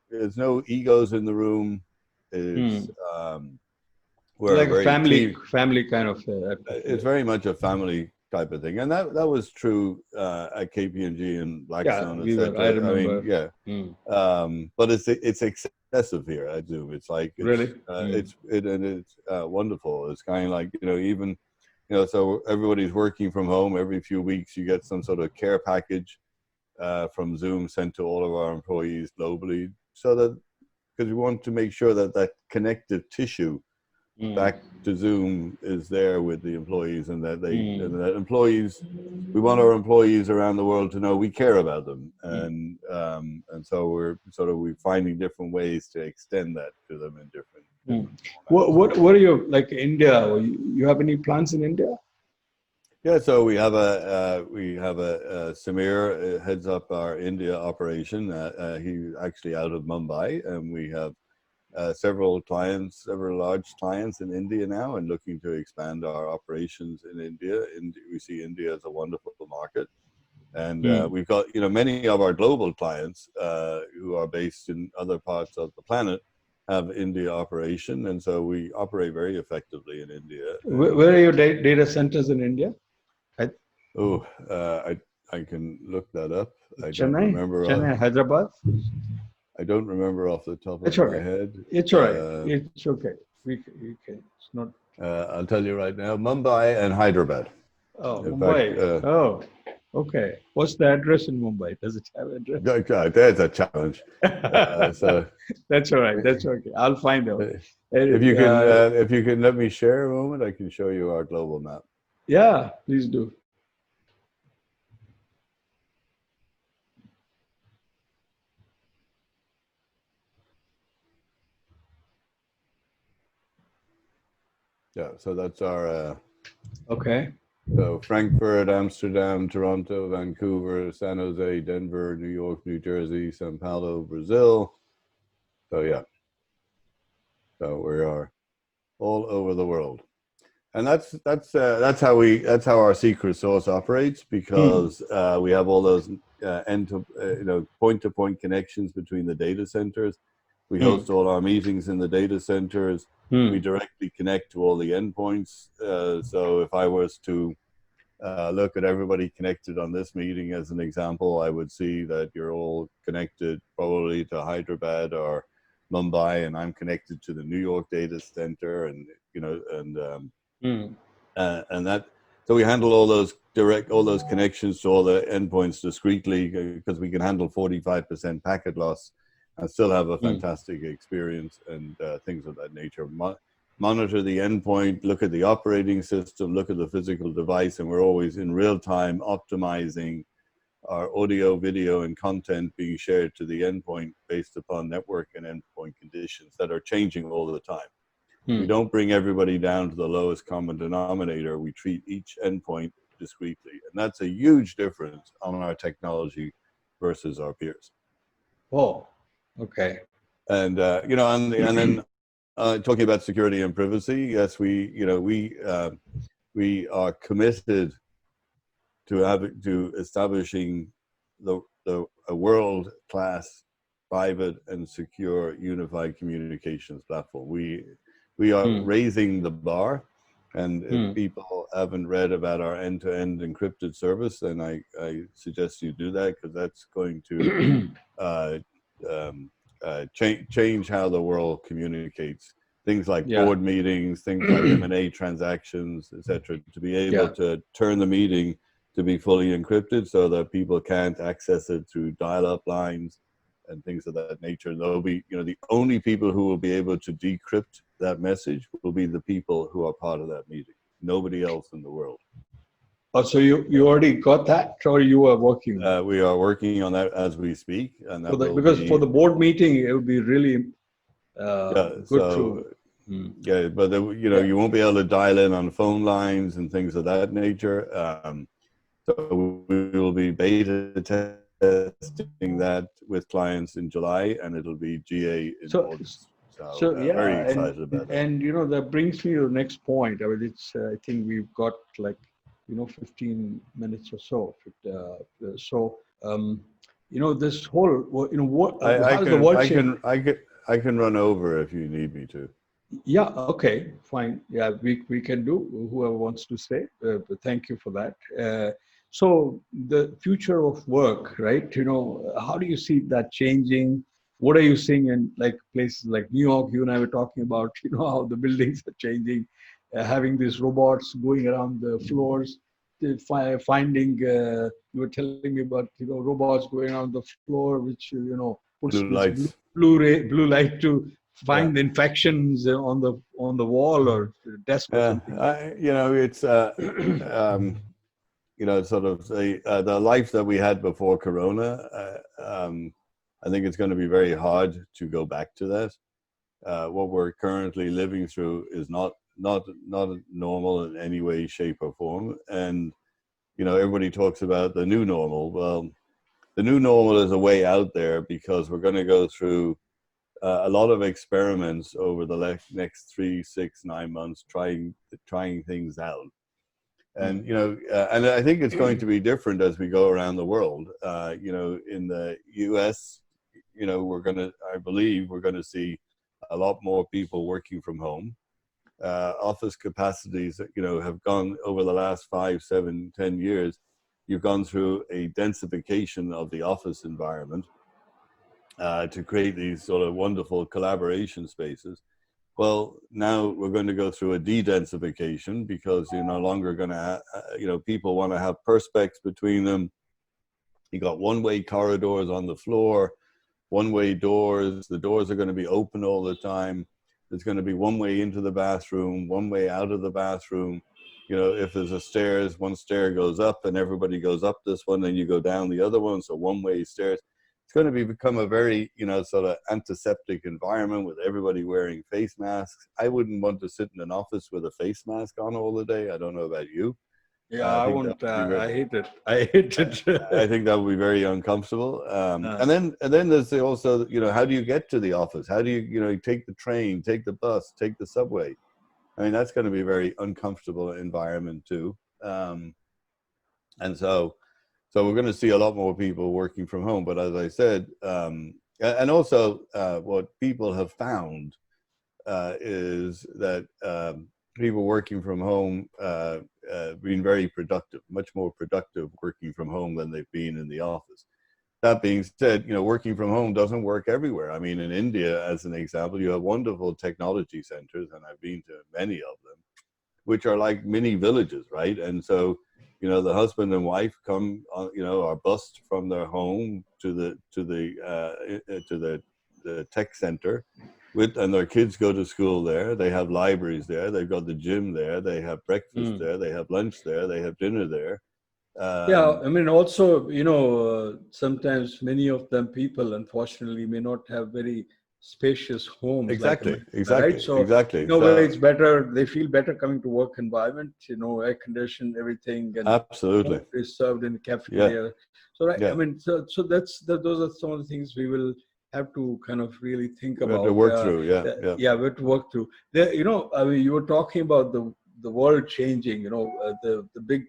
there's no egos in the room. We're like a family kind of. It's very much a family type of thing, and that was true at KPMG and Blackstone. I remember. But it's excessive here at Zoom. It's like it's wonderful. It's kind of like even so everybody's working from home. Every few weeks you get some sort of care package from Zoom sent to all of our employees globally, so that because we want to make sure that connective tissue back to Zoom is there with the employees, and that we want our employees around the world to know we care about them, and so we're finding different ways to extend that to them in different. What are you like India? You have any plans in India? Yeah, so we have a Samir heads up our India operation. He's actually out of Mumbai, and we have several large clients in India now, and looking to expand our operations in India. We see India as a wonderful market, and we've got many of our global clients who are based in other parts of the planet have India operation, and so we operate very effectively in India. Where are your data centers in India? I can look that up. I Chennai, don't remember. Chennai, Hyderabad. I don't remember off the top of my head. It's all right. It's okay. We can. It's not. I'll tell you right now. Mumbai and Hyderabad. Oh, Mumbai. Okay. What's the address in Mumbai? Does it have an address? There's a challenge. So that's all right. That's okay. I'll find out. If you can let me share a moment, I can show you our global map. Yeah, please do. Yeah, so that's our okay. So Frankfurt, Amsterdam, Toronto, Vancouver, San Jose, Denver, New York, New Jersey, Sao Paulo, Brazil. So yeah. So we are all over the world. And that's how our secret sauce operates, because we have all those point-to-point connections between the data centers. We host all our meetings in the data centers. We directly connect to all the endpoints. So if I was to look at everybody connected on this meeting as an example, I would see that you're all connected probably to Hyderabad or Mumbai, and I'm connected to the New York data center, and that. So we handle all those direct all those connections to all the endpoints discreetly, because we can handle 45% packet loss and still have a fantastic experience, and things of that nature. Monitor the endpoint, look at the operating system, look at the physical device, and we're always in real time optimizing our audio, video, and content being shared to the endpoint based upon network and endpoint conditions that are changing all the time. We don't bring everybody down to the lowest common denominator. We treat each endpoint discreetly. And that's a huge difference on our technology versus our peers. Oh, okay. And, and then talking about security and privacy, yes, we are committed to establishing a world-class private and secure unified communications platform. We are raising the bar, and if people haven't read about our end-to-end encrypted service, then I suggest you do that, because that's going to change how the world communicates. Things like board meetings, things like M&A transactions, etc., to be able to turn the meeting to be fully encrypted so that people can't access it through dial-up lines and things of that nature. And they'll be, the only people who will be able to decrypt that message will be the people who are part of that meeting. Nobody else in the world. Oh, so you already got that, or you are working? We are working on that as we speak, and that because for the board meeting, it would be really good to. Yeah, but you won't be able to dial in on phone lines and things of that nature. So we will be beta testing that with clients in July, and it'll be GA in August. So very excited about that. And that brings me to the next point. I mean, it's I think we've got 15 minutes or so. This whole how does the world change? I can run over if you need me to. Yeah. Okay. Fine. Yeah, we can do. Whoever wants to stay. But thank you for that. So the future of work, right? How do you see that changing? What are you seeing in places like New York? You and I were talking about, how the buildings are changing, having these robots going around the floors, finding. You were telling me about, robots going around the floor, which puts blue light to find infections on the wall or desk or something. It's sort of the life that we had before Corona. I think it's going to be very hard to go back to that. What we're currently living through is not normal in any way, shape, or form. And everybody talks about the new normal. Well, the new normal is a way out there, because we're going to go through a lot of experiments over the next 3, 6, 9 months, trying things out. And and I think it's going to be different as we go around the world. In the U.S., I believe we're going to see a lot more people working from home. Office capacities, have gone over the last 5, 7, 10 years. You've gone through a densification of the office environment to create these sort of wonderful collaboration spaces. Well, now we're going to go through a de-densification, because you're no longer going to, people want to have perspex between them. You got one-way corridors on the floor, one-way doors. The doors are going to be open all the time. There's going to be one way into the bathroom, one way out of the bathroom. If there's a stairs, one stair goes up and everybody goes up this one, and you go down the other one. So one-way stairs. It's going to become a very, sort of antiseptic environment with everybody wearing face masks. I wouldn't want to sit in an office with a face mask on all the day. I don't know about you. Yeah, I won't. I hate it. I hate it. I think that would be very uncomfortable. And then there's also, how do you get to the office? How do you, take the train, take the bus, take the subway? I mean, that's going to be a very uncomfortable environment too. And so we're going to see a lot more people working from home. But as I said, and also what people have found is that people working from home being very productive, much more productive working from home than they've been in the office. That being said, working from home doesn't work everywhere. I mean, in India, as an example, you have wonderful technology centers, and I've been to many of them, which are like mini villages, right? And so the husband and wife come, are bused from their home to the tech center, and their kids go to school there. They have libraries there. They've got the gym there. They have breakfast there. They have lunch there. They have dinner there. Yeah, I mean, also, sometimes many of them people, unfortunately, may not have very spacious homes. Exactly, like exactly, right? So, exactly. It's better. They feel better coming to work environment. Air conditioned, everything, and absolutely is served in the cafeteria. So, right. Yeah. I mean, so those are some of the things we will have to kind of really think about. To work through. We have to work through. There, I mean, you were talking about the world changing. The big.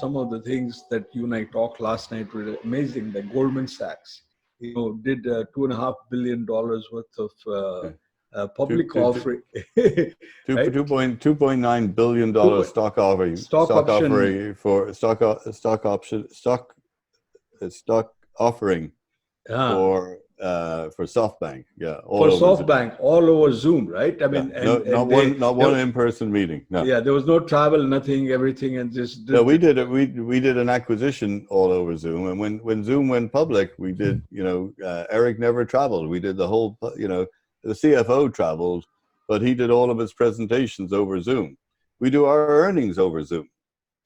Some of the things that you and I talked last night were amazing. Like Goldman Sachs, did $2.5 billion worth of public offering. $2.9 billion stock offering. Stock offering for stock offering for SoftBank. Yeah, for SoftBank, all over Zoom, right? I mean, not one in-person meeting. No. Yeah, there was no travel, nothing, everything, and just. No, we did it. We did an acquisition all over Zoom, and when Zoom went public, we did. Eric never traveled. We did the whole. The CFO traveled, but he did all of his presentations over Zoom. We do our earnings over Zoom.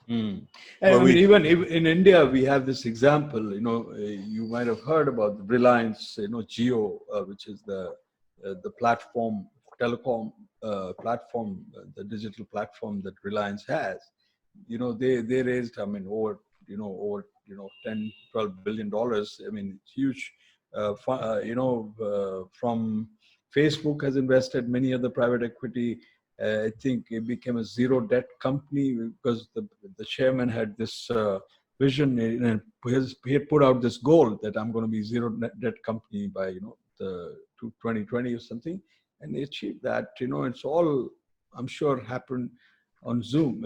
And I mean, even in India, we have this example. You might have heard about the Reliance, Jio, which is the platform, telecom platform, the digital platform that Reliance has. They raised, I mean, over 10, $12 billion. I mean, it's huge. From Facebook has invested, many other private equity. I think it became a zero debt company because the chairman had this vision, and he had put out this goal that I'm going to be zero debt company by the 2020 or something, and they achieved that. It's all, I'm sure, happened on Zoom.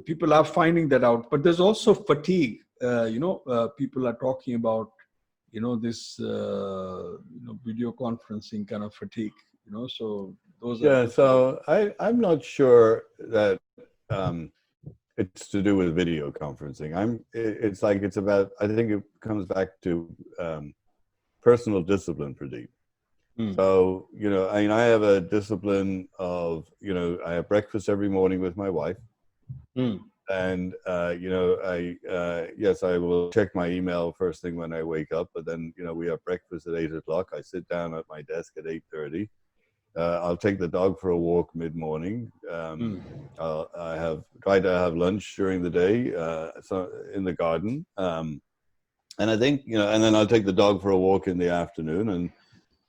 People are finding that out, but there's also fatigue. People are talking about this video conferencing kind of fatigue. So those are so I'm not sure that it's to do with video conferencing. It's about, I think it comes back to personal discipline, Pradeep. So, I have a discipline of, I have breakfast every morning with my wife. And, I will check my email first thing when I wake up, but then, we have breakfast at 8:00. I sit down at my desk at 8:30. I'll take the dog for a walk mid-morning. I try to have lunch during the day, so in the garden. And I think, and then I'll take the dog for a walk in the afternoon and,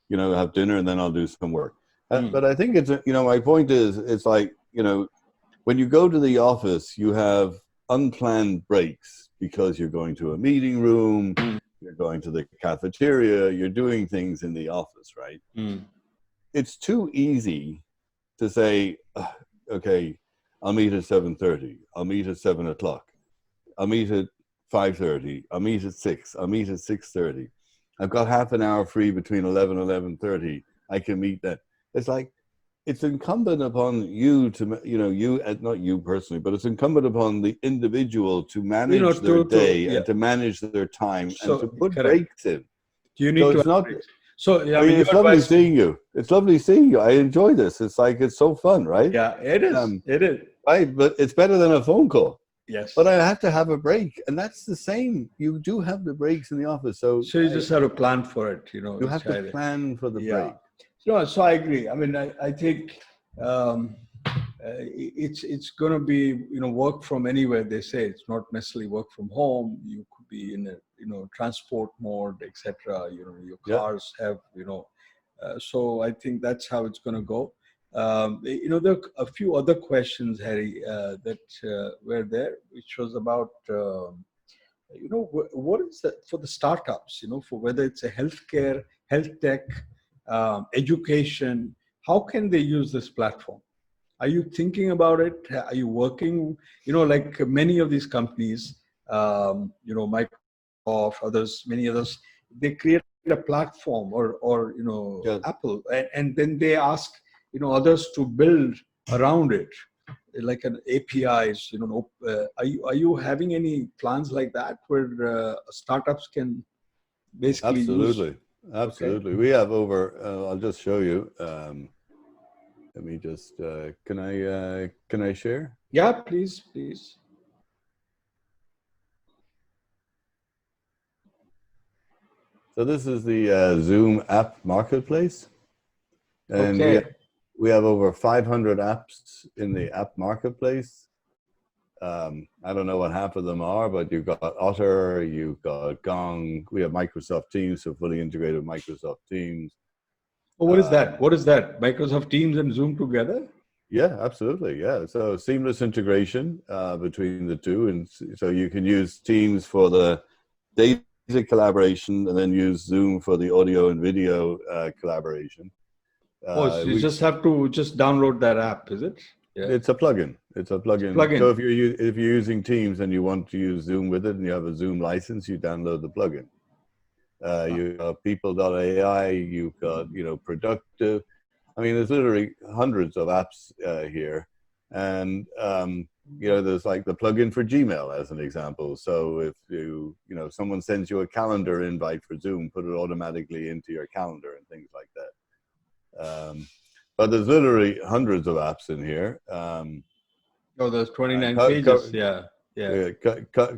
have dinner, and then I'll do some work. But I think it's, my point is, it's like, when you go to the office, you have unplanned breaks because you're going to a meeting room, you're going to the cafeteria, you're doing things in the office, right? It's too easy to say, okay, I'll meet at 7:30, I'll meet at 7:00, I'll meet at 5:30, I'll meet at 6, I'll meet at 6:30. I've got half an hour free between 11 and 11:30. I can meet that. It's like, it's incumbent upon you to, not you personally, but it's incumbent upon the individual to manage their day and to manage their time and to put breaks in. You need to. It's not. So I mean, it's lovely seeing you. It's lovely seeing you. I enjoy this. It's like, it's so fun, right? Yeah, it is. It is. Right, but it's better than a phone call. Yes. But I have to have a break, and that's the same. You do have the breaks in the office, so you just have to plan for it. You have to plan for the break. So I agree. I mean, I think it's going to be work from anywhere. They say it's not necessarily work from home. You could be in a transport mode, etc. Your cars have so I think that's how it's going to go. There are a few other questions, Harry, that were there, which was about what is that for the startups? For whether it's a healthcare, health tech, education, how can they use this platform? Are you thinking about it? Are you working? Like many of these companies, Microsoft, many others, they create a platform or Apple, and then they ask, others to build around it, like an APIs. Are you having any plans like that where startups can basically use? Absolutely. Okay. Absolutely. We have over, I'll just show you. Let me just, can I share? Yeah, please, please. So this is the Zoom app marketplace. And Okay. we have over 500 apps in the app marketplace. I don't know what half of them are, but you've got Otter, you've got Gong. We have Microsoft Teams, so fully integrated with Microsoft Teams. Oh, what is that? What is that? Microsoft Teams and Zoom together? Yeah, absolutely. Yeah. So seamless integration between the two. And so you can use Teams for the data collaboration and then use Zoom for the audio and video collaboration. So you just have to just download that app, is it? Yeah. It's a plugin. It's a plugin. Plugin. So if you're using Teams and you want to use Zoom with it and you have a Zoom license, you download the plugin. You have people.ai, you've got, Productive. I mean, there's literally hundreds of apps here. And, there's like the plugin for Gmail as an example. So if someone sends you a calendar invite for Zoom, put it automatically into your calendar and things like that. But there's literally hundreds of apps in here. There's 29 pages. Yeah.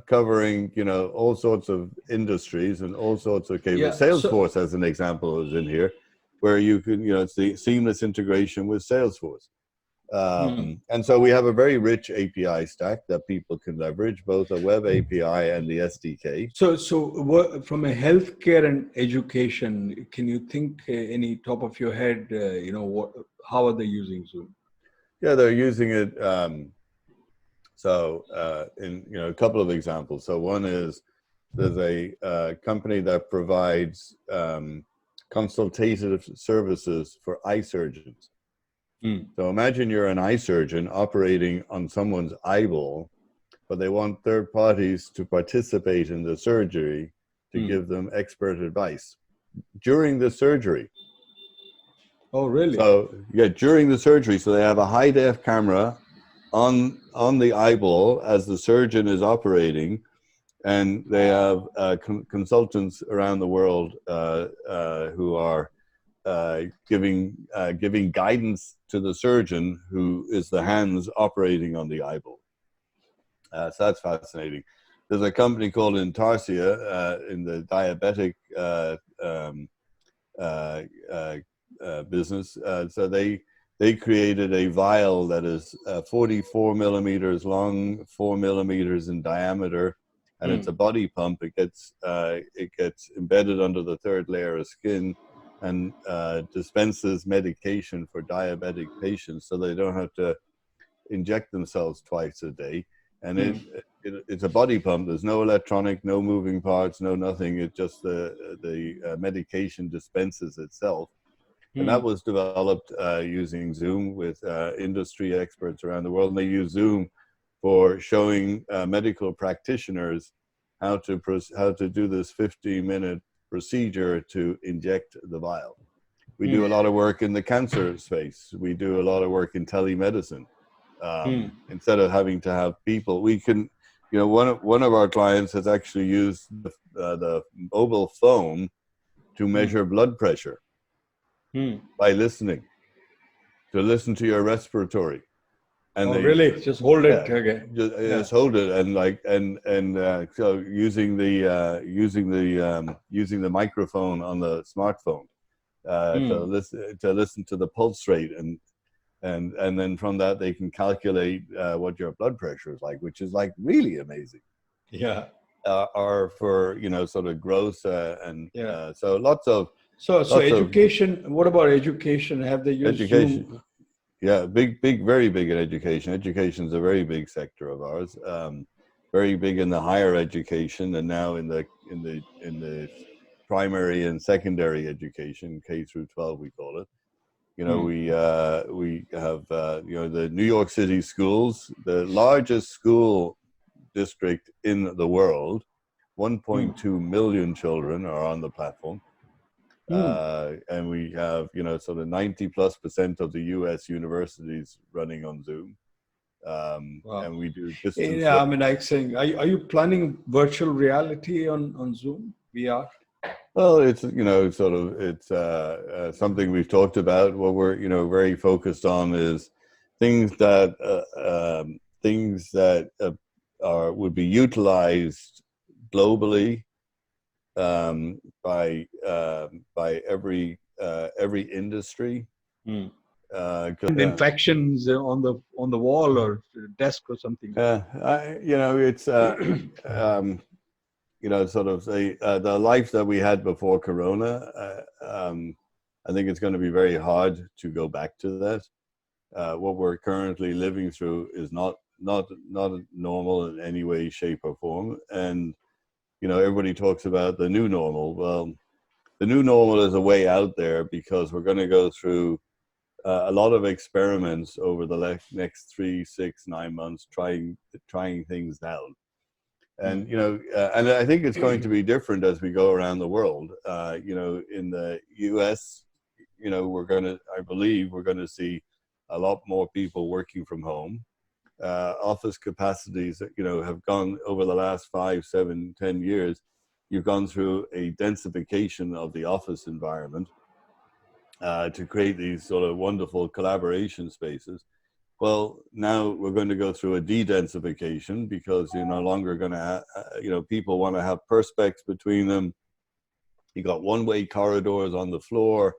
Covering, all sorts of industries and all sorts of cables. Yeah, Salesforce, as an example, is in here, where you can, it's the seamless integration with Salesforce. And so we have a very rich API stack that people can leverage, both a web API and the SDK. So what, from a healthcare and education, can you think any top of your head, how are they using Zoom? Yeah, they're using it. In a couple of examples. So one is there's a company that provides consultative services for eye surgeons. So imagine you're an eye surgeon operating on someone's eyeball, but they want third parties to participate in the surgery to give them expert advice during the surgery. Oh, really? So yeah, during the surgery. So they have a high def camera on the eyeball as the surgeon is operating, and they have consultants around the world who are giving guidance to the surgeon, who is the hands operating on the eyeball. So that's fascinating. There's a company called Intarsia in the diabetic business. So they created a vial that is 44 millimeters long, 4 millimeters in diameter, and it's a body pump. It gets embedded under the third layer of skin and dispenses medication for diabetic patients, so they don't have to inject themselves twice a day. And it's a body pump. There's no electronic, no moving parts, no nothing. It just the medication dispenses itself. And that was developed using Zoom with industry experts around the world. And they use Zoom for showing medical practitioners how to do this 50-minute procedure to inject the vial. We do a lot of work in the cancer space. We do a lot of work in telemedicine. Instead of having to have people, we can, one of our clients has actually used the mobile phone to measure blood pressure. By listening to your respiratory, and really just hold it. Okay, just hold it, and so using the microphone on the smartphone to listen to the pulse rate, and then from that they can calculate what your blood pressure is like, which is like really amazing. Yeah. Or for sort of growth so lots of. So education, what about education? Have they used education? Zoom? Yeah, very big in education. Education is a very big sector of ours. Very big in the higher education, and now in the primary and secondary education, K through 12, we call it. We have the New York City schools, the largest school district in the world. 1.2 million children are on the platform. And we have, sort of 90+% of the US universities running on Zoom. Wow. And we do distance Yeah, I learning. mean, like saying, are you planning virtual reality on Zoom, VR? Well, it's, something we've talked about. What we're, very focused on is things that would be utilized globally by every industry. Infections on the wall or desk or something. It's sort of the life that we had before Corona. I think it's going to be very hard to go back to that. What we're currently living through is not normal in any way, shape, or form. And everybody talks about the new normal. Well, the new normal is a way out there because we're going to go through a lot of experiments over the next 3, 6, 9 months, trying things out. And and I think it's going to be different as we go around the world. In the U.S., I believe we're going to see a lot more people working from home. Office capacities, have gone over the last 5, 7, 10 years. You've gone through a densification of the office environment to create these sort of wonderful collaboration spaces. Well, now we're going to go through a de-densification because you're no longer going to have, people want to have perspex between them. You got one-way corridors on the floor,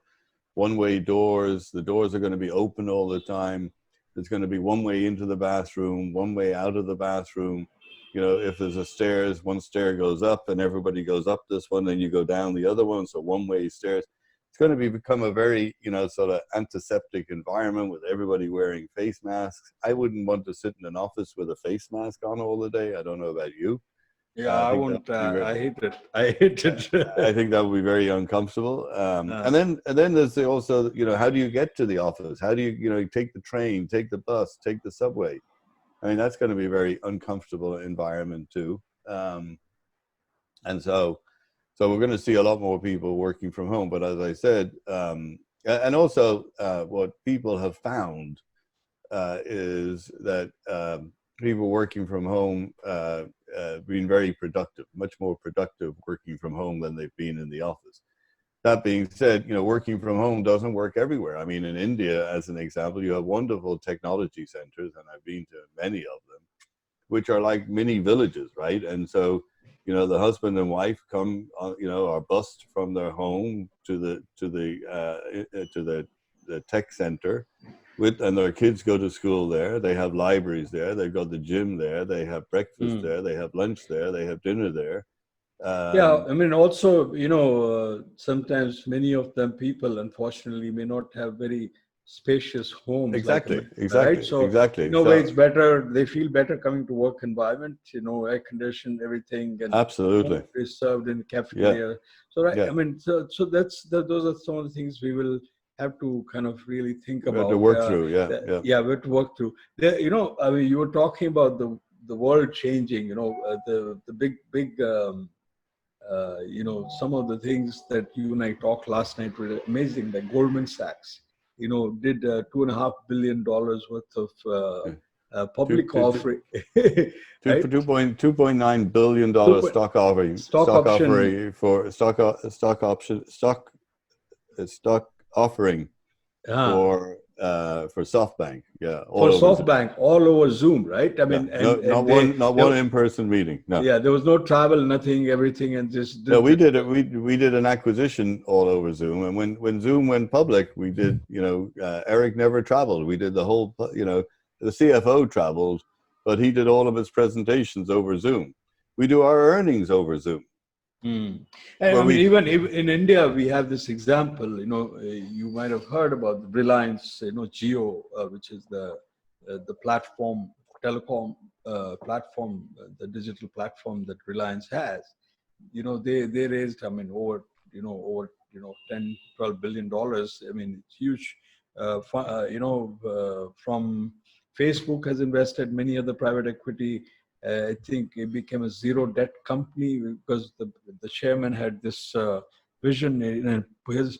one-way doors. The doors are going to be open all the time. There's going to be one way into the bathroom, one way out of the bathroom. If there's a stairs, one stair goes up and everybody goes up this one, then you go down the other one. So one-way stairs. It's going to become a very, sort of antiseptic environment with everybody wearing face masks. I wouldn't want to sit in an office with a face mask on all the day. I don't know about you. Yeah, I won't. I hate it. I hate it. I think that would be very uncomfortable. And then there's also, how do you get to the office? How do you, take the train, take the bus, take the subway? I mean, that's going to be a very uncomfortable environment too. And so we're going to see a lot more people working from home. But as I said, and also what people have found is that people working from home being very productive, much more productive working from home than they've been in the office. That being said, working from home doesn't work everywhere. I mean, in India, as an example, you have wonderful technology centers, and I've been to many of them, which are like mini villages, right? And so, the husband and wife come, are bused from their home to the tech center, and their kids go to school there. They have libraries there. They've got the gym there. They have breakfast there. They have lunch there. They have dinner there. Yeah, I mean, also, sometimes many of them people, unfortunately, may not have very spacious homes. Exactly, right? So, exactly. in a way, it's better. They feel better coming to work environment, air conditioned, everything, and absolutely is served in the cafeteria. So, right, I mean, so those are some of the things we will have to kind of really think about. To work through, we have to work through. I mean, you were talking about the world changing. The big. Some of the things that you and I talked last night were amazing. Like Goldman Sachs, did $2.5 billion worth of public offering. Right? $2.9 billion stock offering. Stock offering for SoftBank. Yeah. For SoftBank, all over Zoom, right? I mean, not one in-person meeting. No. Yeah, there was no travel, nothing, everything, and just. No, we did it. We did an acquisition all over Zoom, and when Zoom went public, we did. Eric never traveled. We did the whole. The CFO traveled, but he did all of his presentations over Zoom. We do our earnings over Zoom. And I mean, even in India, we have this example. You might have heard about the Reliance, Jio, which is the platform, telecom platform, the digital platform that Reliance has. They raised, I mean, over $10-12 billion. I mean, it's huge. From Facebook has invested, many other private equity. I think it became a zero debt company because the chairman had this vision, and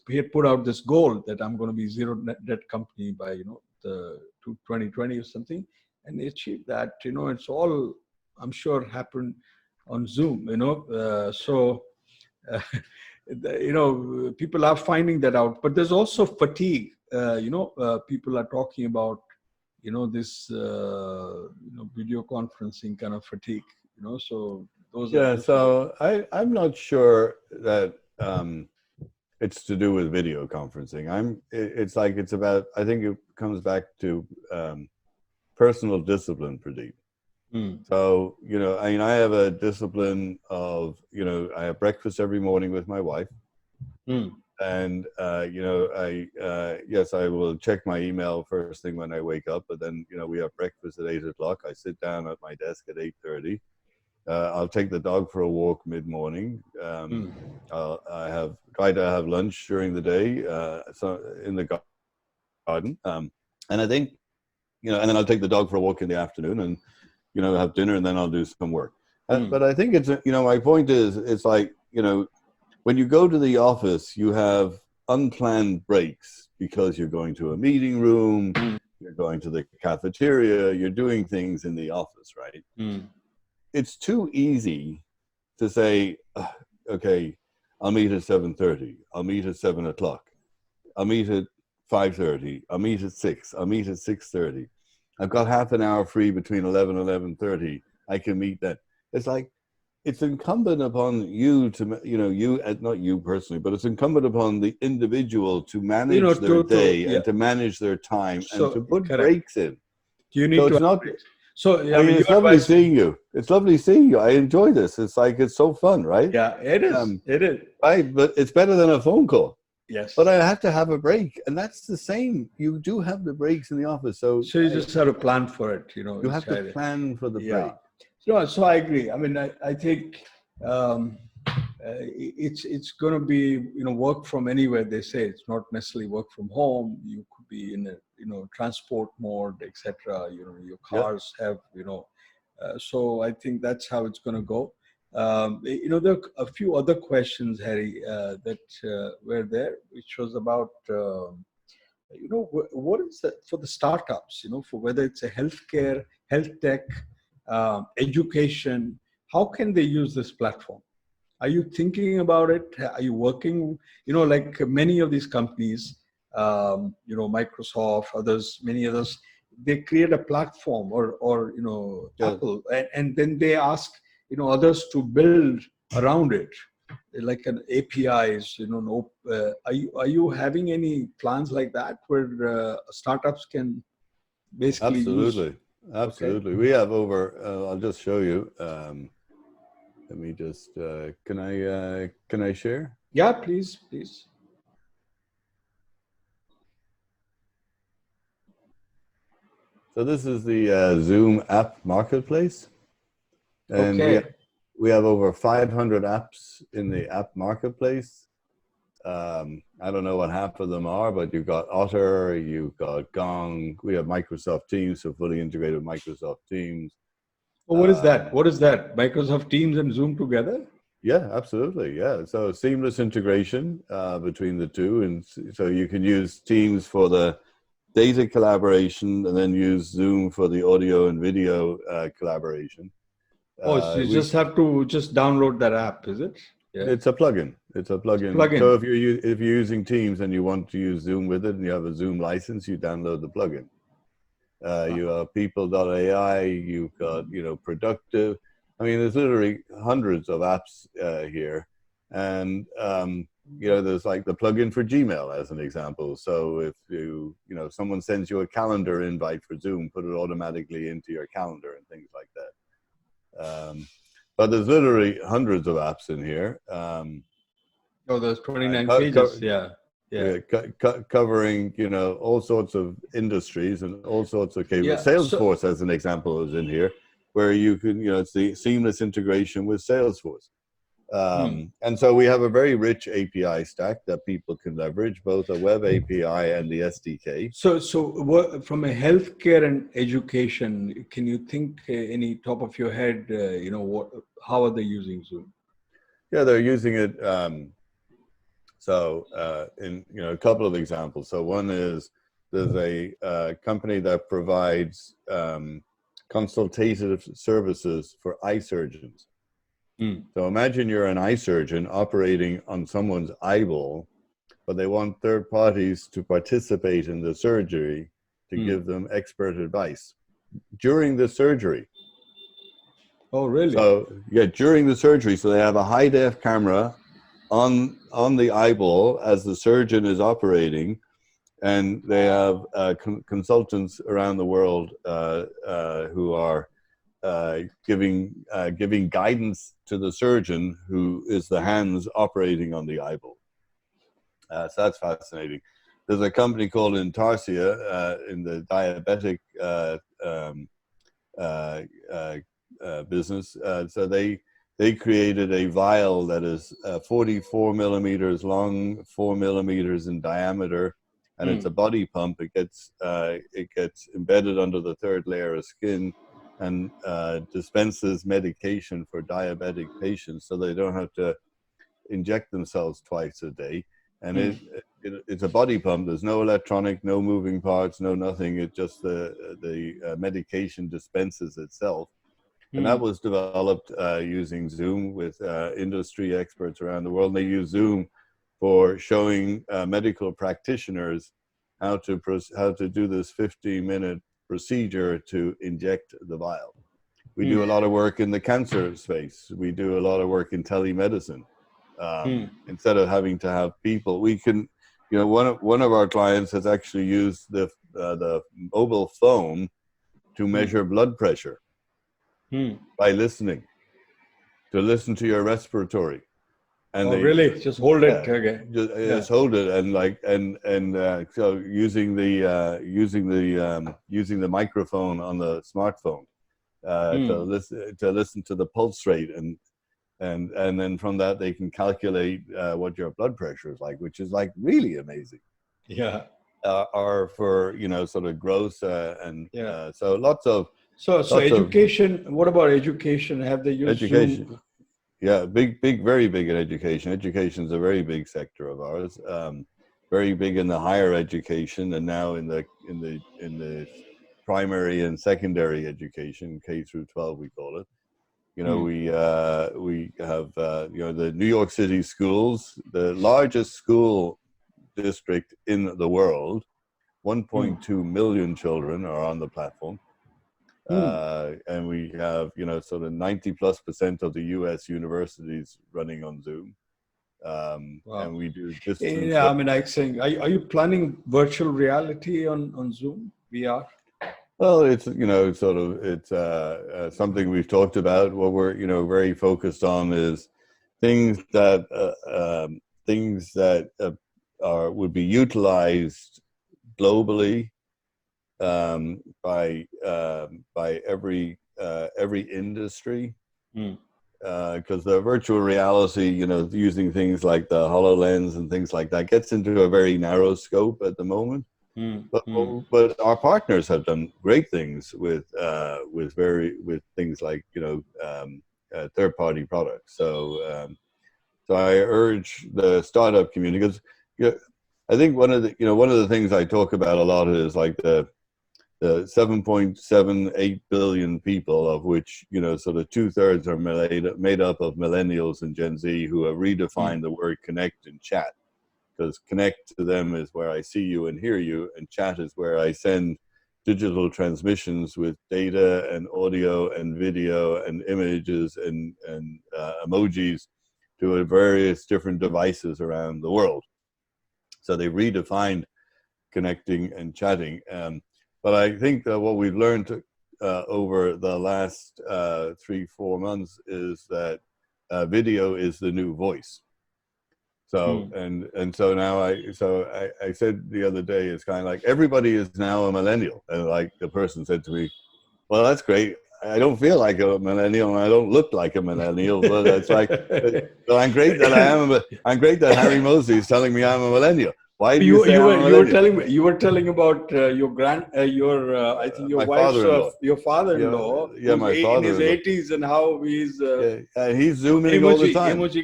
he had put out this goal that I'm going to be zero net debt company by the 2020 or something, and he achieved that. It's all, I'm sure, happened on Zoom. So people are finding that out, but there's also fatigue. People are talking about this video conferencing kind of fatigue. So those Yeah, are so I'm not sure that it's to do with video conferencing. It's about, I think it comes back to personal discipline, Pradeep. So, I have a discipline of, I have breakfast every morning with my wife. And, yes, I will check my email first thing when I wake up, but then, we have breakfast at 8:00. I sit down at my desk at 8:30. I'll take the dog for a walk mid-morning. I try to have lunch during the day, so in the garden. And I think, and then I'll take the dog for a walk in the afternoon and, have dinner, and then I'll do some work. But I think it's, my point is, it's like, when you go to the office, you have unplanned breaks because you're going to a meeting room, you're going to the cafeteria, you're doing things in the office, right? It's too easy to say, okay, I'll meet at 7:30, I'll meet at 7:00, I'll meet at 5:30, I'll meet at 6, I'll meet at 6:30. I've got half an hour free between 11 and 11:30. I can meet that. It's like, it's incumbent upon you to, not you personally, but it's incumbent upon the individual to manage their day and to manage their time and to put breaks in. You need so to it's not. So I mean, it's lovely seeing you. It's lovely seeing you. I enjoy this. It's like, it's so fun, right? Yeah, it is. It is. Right, but it's better than a phone call. Yes. But I have to have a break, and that's the same. You do have the breaks in the office, so you just have to plan for it. You have to plan for the break. So I agree. I mean, I think it's going to be work from anywhere. They say it's not necessarily work from home. You could be in a transport mode, etc. Your cars have so I think that's how it's going to go. There are a few other questions, Harry, that were there, which was about what is that for the startups? For whether it's a healthcare, health tech, education, how can they use this platform? Are you thinking about it? Are you working? Like many of these companies, Microsoft, many others, they create a platform or Apple, and then they ask others to build around it, like an APIs. Are you having any plans like that where startups can basically Absolutely. use? Absolutely. We have over. I'll just show you. Let me just. Can I share? Yeah, please. So this is the Zoom app marketplace, and we have over 500 apps in the app marketplace. I don't know what half of them are, but you've got Otter, you've got Gong. We have Microsoft Teams, so fully integrated Microsoft Teams. Well, what is that? What is that? Microsoft Teams and Zoom together? Yeah, absolutely. Yeah. So seamless integration between the two. And so you can use Teams for the data collaboration and then use Zoom for the audio and video collaboration. So you just have to download that app, is it? Yeah. It's a plugin. It's a plugin. So if you're using Teams and you want to use Zoom with it and you have a Zoom license, you download the plugin. You have people.ai, you've got, Productive. I mean, there's literally hundreds of apps here. And, there's like the plugin for Gmail as an example. So if someone sends you a calendar invite for Zoom, put it automatically into your calendar and things like that. But there's literally hundreds of apps in here. There's 29 pages. Covering all sorts of industries and all sorts of capabilities. Salesforce, as an example, is in here, where you can it's the seamless integration with Salesforce, and so we have a very rich API stack that people can leverage, both a web API and the SDK. So what, from a healthcare and education, can you think any top of your head? How are they using Zoom? Yeah, they're using it. So, in a couple of examples. So one is there's a company that provides consultative services for eye surgeons. So imagine you're an eye surgeon operating on someone's eyeball, but they want third parties to participate in the surgery to give them expert advice during the surgery. Oh, really? So yeah, during the surgery. So they have a high def camera on the eyeball as the surgeon is operating, and they have consultants around the world who are giving guidance to the surgeon who is the hands operating on the eyeball. So that's fascinating. There's a company called Intarsia in the diabetic business. So they created a vial that is 44 millimeters long, 4 millimeters in diameter, and it's a body pump. It gets embedded under the third layer of skin and dispenses medication for diabetic patients, so they don't have to inject themselves twice a day. And it's a body pump. There's no electronic, no moving parts, no nothing. It just the medication dispenses itself. And that was developed using Zoom with industry experts around the world. And they use Zoom for showing medical practitioners how to do this 50-minute procedure to inject the vial. We do a lot of work in the cancer space. We do a lot of work in telemedicine. Instead of having to have people, we can, one of our clients has actually used the mobile phone to measure blood pressure by listening to your respiratory. And really? Just hold it. Yeah, Okay. Just hold it, and so using the microphone on the smartphone to listen to the pulse rate, and then from that they can calculate what your blood pressure is like, which is like really amazing. Yeah. Or for sort of growth so lots of education. What about education? Have they used education? Zoom? Yeah, very big in education. Education is a very big sector of ours. Very big in the higher education, and now in the primary and secondary education, K through 12, we call it. We have the New York City schools, the largest school district in the world. 1.2 million children are on the platform. And we have, sort of 90+% of the U.S. universities running on Zoom. And we do distance. Yeah, I mean, like saying, are you planning virtual reality on Zoom, VR? Well, it's something we've talked about. What we're very focused on is things that would be utilized globally by every industry, because the virtual reality, using things like the HoloLens and things like that, gets into a very narrow scope at the moment. But our partners have done great things with things like third-party products. So I urge the startup community, because I think one of the things I talk about a lot is like the 7.78 billion people, of which sort of 2/3 are made up of millennials and Gen Z, who have redefined the word connect and chat. Because connect to them is where I see you and hear you, and chat is where I send digital transmissions with data and audio and video and images and emojis to various different devices around the world. So they redefined connecting and chatting. But I think that what we've learned over the last 3-4 months is that video is the new voice. So and so now I said the other day, it's kind of like everybody is now a millennial, and like the person said to me, well, that's great. I don't feel like a millennial, and I don't look like a millennial, but it's like, but I'm great that I am. But I'm great that Harry Moseley is telling me I'm a millennial. Why do you say I'm a millennial? You were telling about I think your wife's your father-in-law, yeah, my father-in-law, in his 80s, and how he's he's zooming all the time. Emoji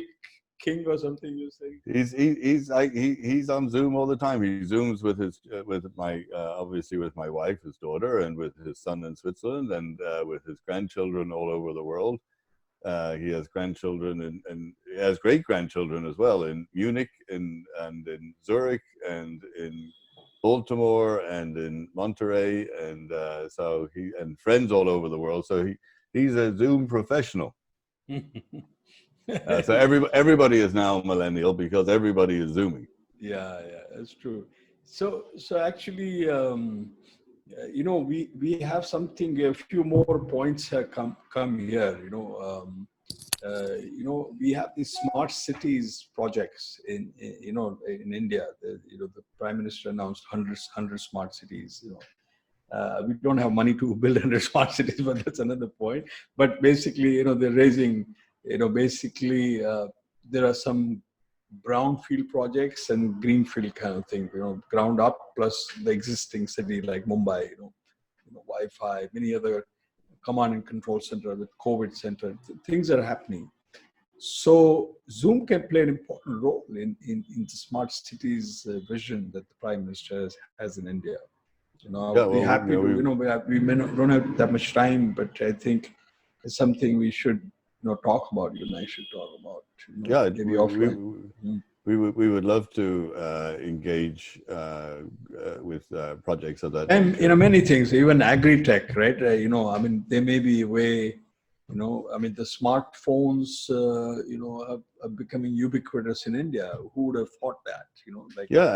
king or something. You say He's on Zoom all the time. He Zooms with his with my obviously with my wife, his daughter, and with his son in Switzerland, and with his grandchildren all over the world. He has grandchildren and he has great grandchildren as well in Munich and in Zurich and in Baltimore and in Monterey, and so he and friends all over the world. So he's a Zoom professional. So everybody is now millennial because everybody is Zooming. Yeah, that's true. So actually, we have something. A few more points have come here. We have these smart cities projects in India. The Prime Minister announced 100 smart cities. We don't have money to build 100 smart cities, but that's another point. But basically, they're raising. There are some brownfield projects and greenfield kind of thing. Ground up plus the existing city like Mumbai. Wi-Fi, many other command and control center with COVID center. Things are happening. So Zoom can play an important role in the smart cities vision that the Prime Minister has in India. I'll be happy to, we don't have that much time, but I think it's something we should, talk about. You and I should talk about. Maybe offline. We would love to engage with projects of that. And many things, even agri-tech, right? There may be a way. The smartphones, are becoming ubiquitous in India. Who would have thought that?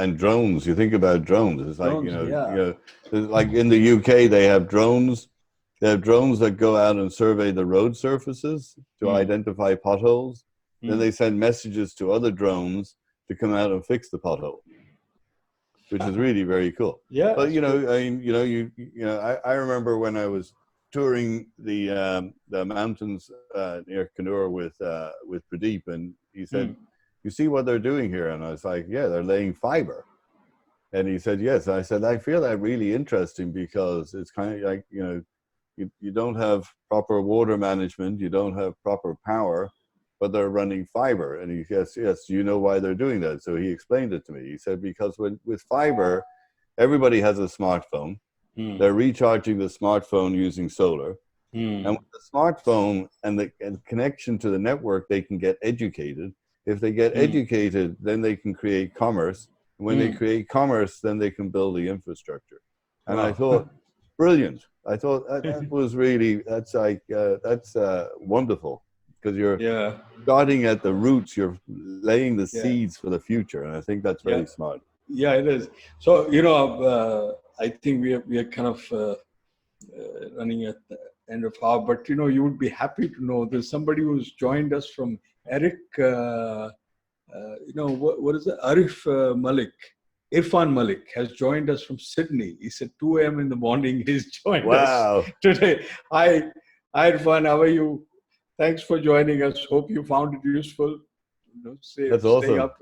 And drones. You think about drones. It's like like in the UK, they have drones. They have drones that go out and survey the road surfaces to identify potholes. Then they send messages to other drones to come out and fix the pothole, which is really very cool. Yeah. But I remember when I was touring the mountains near Kannur with Pradeep, and he said, "You see what they're doing here?" And I was like, "Yeah, they're laying fiber." And he said, "Yes." And I said, "I feel that really interesting because it's kind of like you don't have proper water management, you don't have proper power, but they're running fiber." And he says, "Yes, you know why they're doing that?" So he explained it to me. He said, because with fiber, everybody has a smartphone. They're recharging the smartphone using solar. And with the smartphone and the connection to the network, they can get educated. If they get educated, then they can create commerce. And when they create commerce, then they can build the infrastructure. And I thought, brilliant. I thought that was really, that's wonderful. Because you're starting at the roots, you're laying the seeds for the future. And I think that's very smart. Yeah, it is. So, I think we are kind of running at the end of our, but you would be happy to know there's somebody who's joined us from Eric, what is it? Irfan Malik has joined us from Sydney. He said 2 a.m. in the morning he's joined us today. Hi Irfan, how are you? Thanks for joining us. Hope you found it useful. That's awesome. Stay up.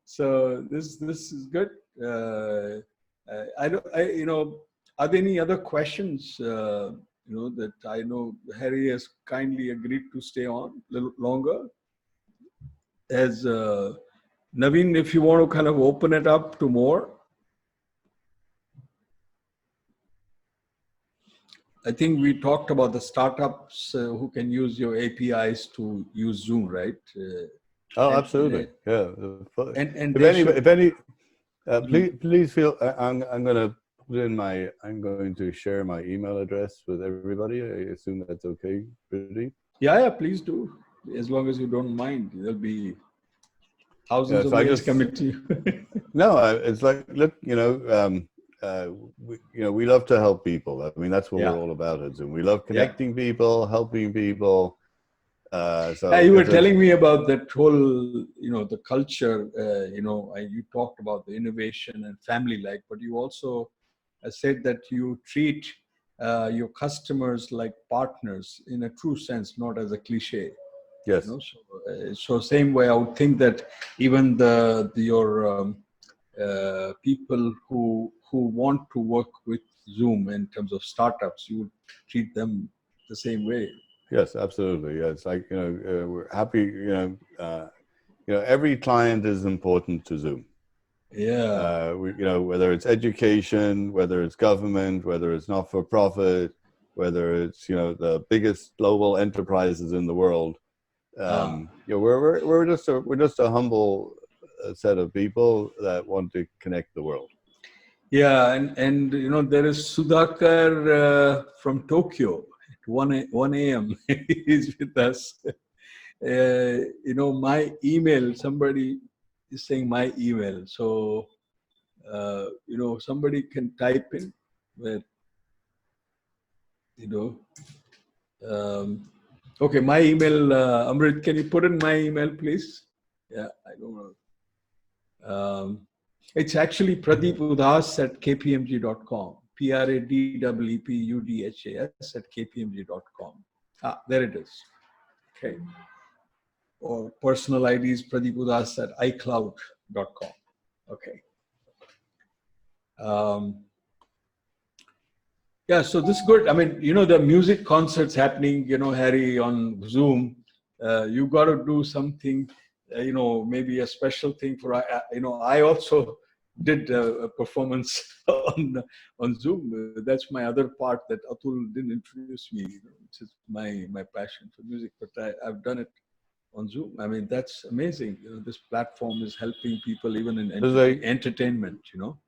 So this is good. Are there any other questions? That I know Harry has kindly agreed to stay on a little longer. As Naveen, if you want to kind of open it up to more. I think we talked about the startups who can use your APIs to use Zoom, right? Absolutely. Yeah. And please feel. I'm going to put in I'm going to share my email address with everybody. I assume that's okay, Pradeep? Yeah, please do. As long as you don't mind, there'll be thousands of mails coming to you. No, it's like, look, we love to help people. I mean, that's what we're all about at Zoom. We love connecting people, helping people. You were telling me about that whole, the culture, you talked about the innovation and family-like, but you also said that you treat your customers like partners in a true sense, not as a cliche. Yes. So same way, I would think that even your people who want to work with Zoom in terms of startups, you would treat them the same way. Yes, absolutely. Yeah, it's like, we're happy, every client is important to Zoom. Yeah. Whether it's education, whether it's government, whether it's not for profit, whether it's the biggest global enterprises in the world. We're just a humble set of people that want to connect the world. Yeah, and there is Sudhakar from Tokyo at 1 a.m. He's with us. My email, somebody is saying my email. So, somebody can type in where, okay, my email, Amrit, can you put in my email, please? Yeah, I don't know. It's actually Pradeep Udhas at kpmg.com. PRADEEPUDHAS at kpmg.com. There it is. Okay. Or personal ID is Pradeep Udhas at icloud.com. Okay. Yeah, so this is good. I mean, the music concerts happening, Harry, on Zoom. You got to do something, maybe a special thing for, I also did a performance on Zoom. That's my other part that Atul didn't introduce me, which is my passion for music, but I've done it on Zoom. I mean, that's amazing. This platform is helping people even in entertainment,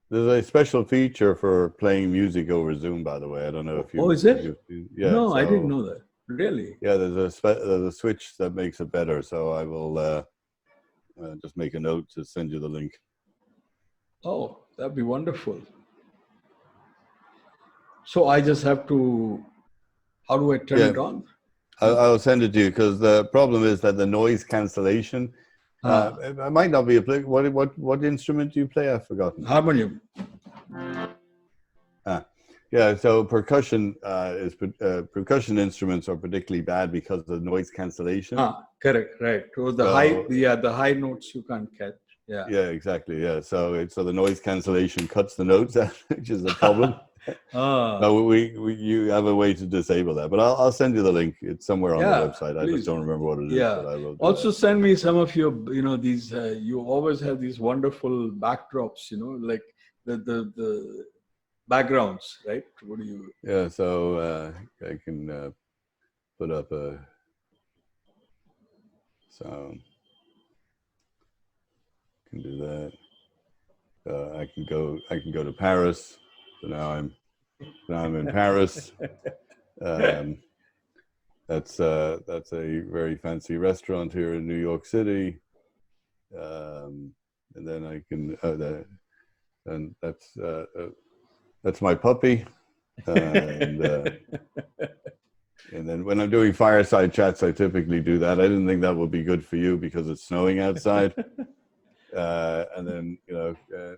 There's a special feature for playing music over Zoom, by the way. I don't know if you... Oh, is it? Yeah. No, I didn't know that. Really? Yeah, there's a switch that makes it better. So I will just make a note to send you the link. Oh, that'd be wonderful. So I just have to... How do I turn it on? I'll send it to you, because the problem is that the noise cancellation... it might not be applicable. What instrument do you play? I've forgotten. Harmonium. Yeah, so percussion percussion instruments are particularly bad because of the noise cancellation. Correct, right. So the high notes you can't catch. Yeah. Yeah, exactly. Yeah, so the noise cancellation cuts the notes out, which is a problem. No, you have a way to disable that, but I'll send you the link. It's somewhere on the website. I just don't remember what it is. Yeah. But I will also send me some of your, these. You always have these wonderful backdrops. Like the backgrounds, right? What do you? Yeah. So I can put up a sound. Can do that. I can go to Paris. So now I'm in Paris. That's a very fancy restaurant here in New York City, and then I can and that's my puppy, and then when I'm doing fireside chats, I typically do that. I didn't think that would be good for you because it's snowing outside. And then,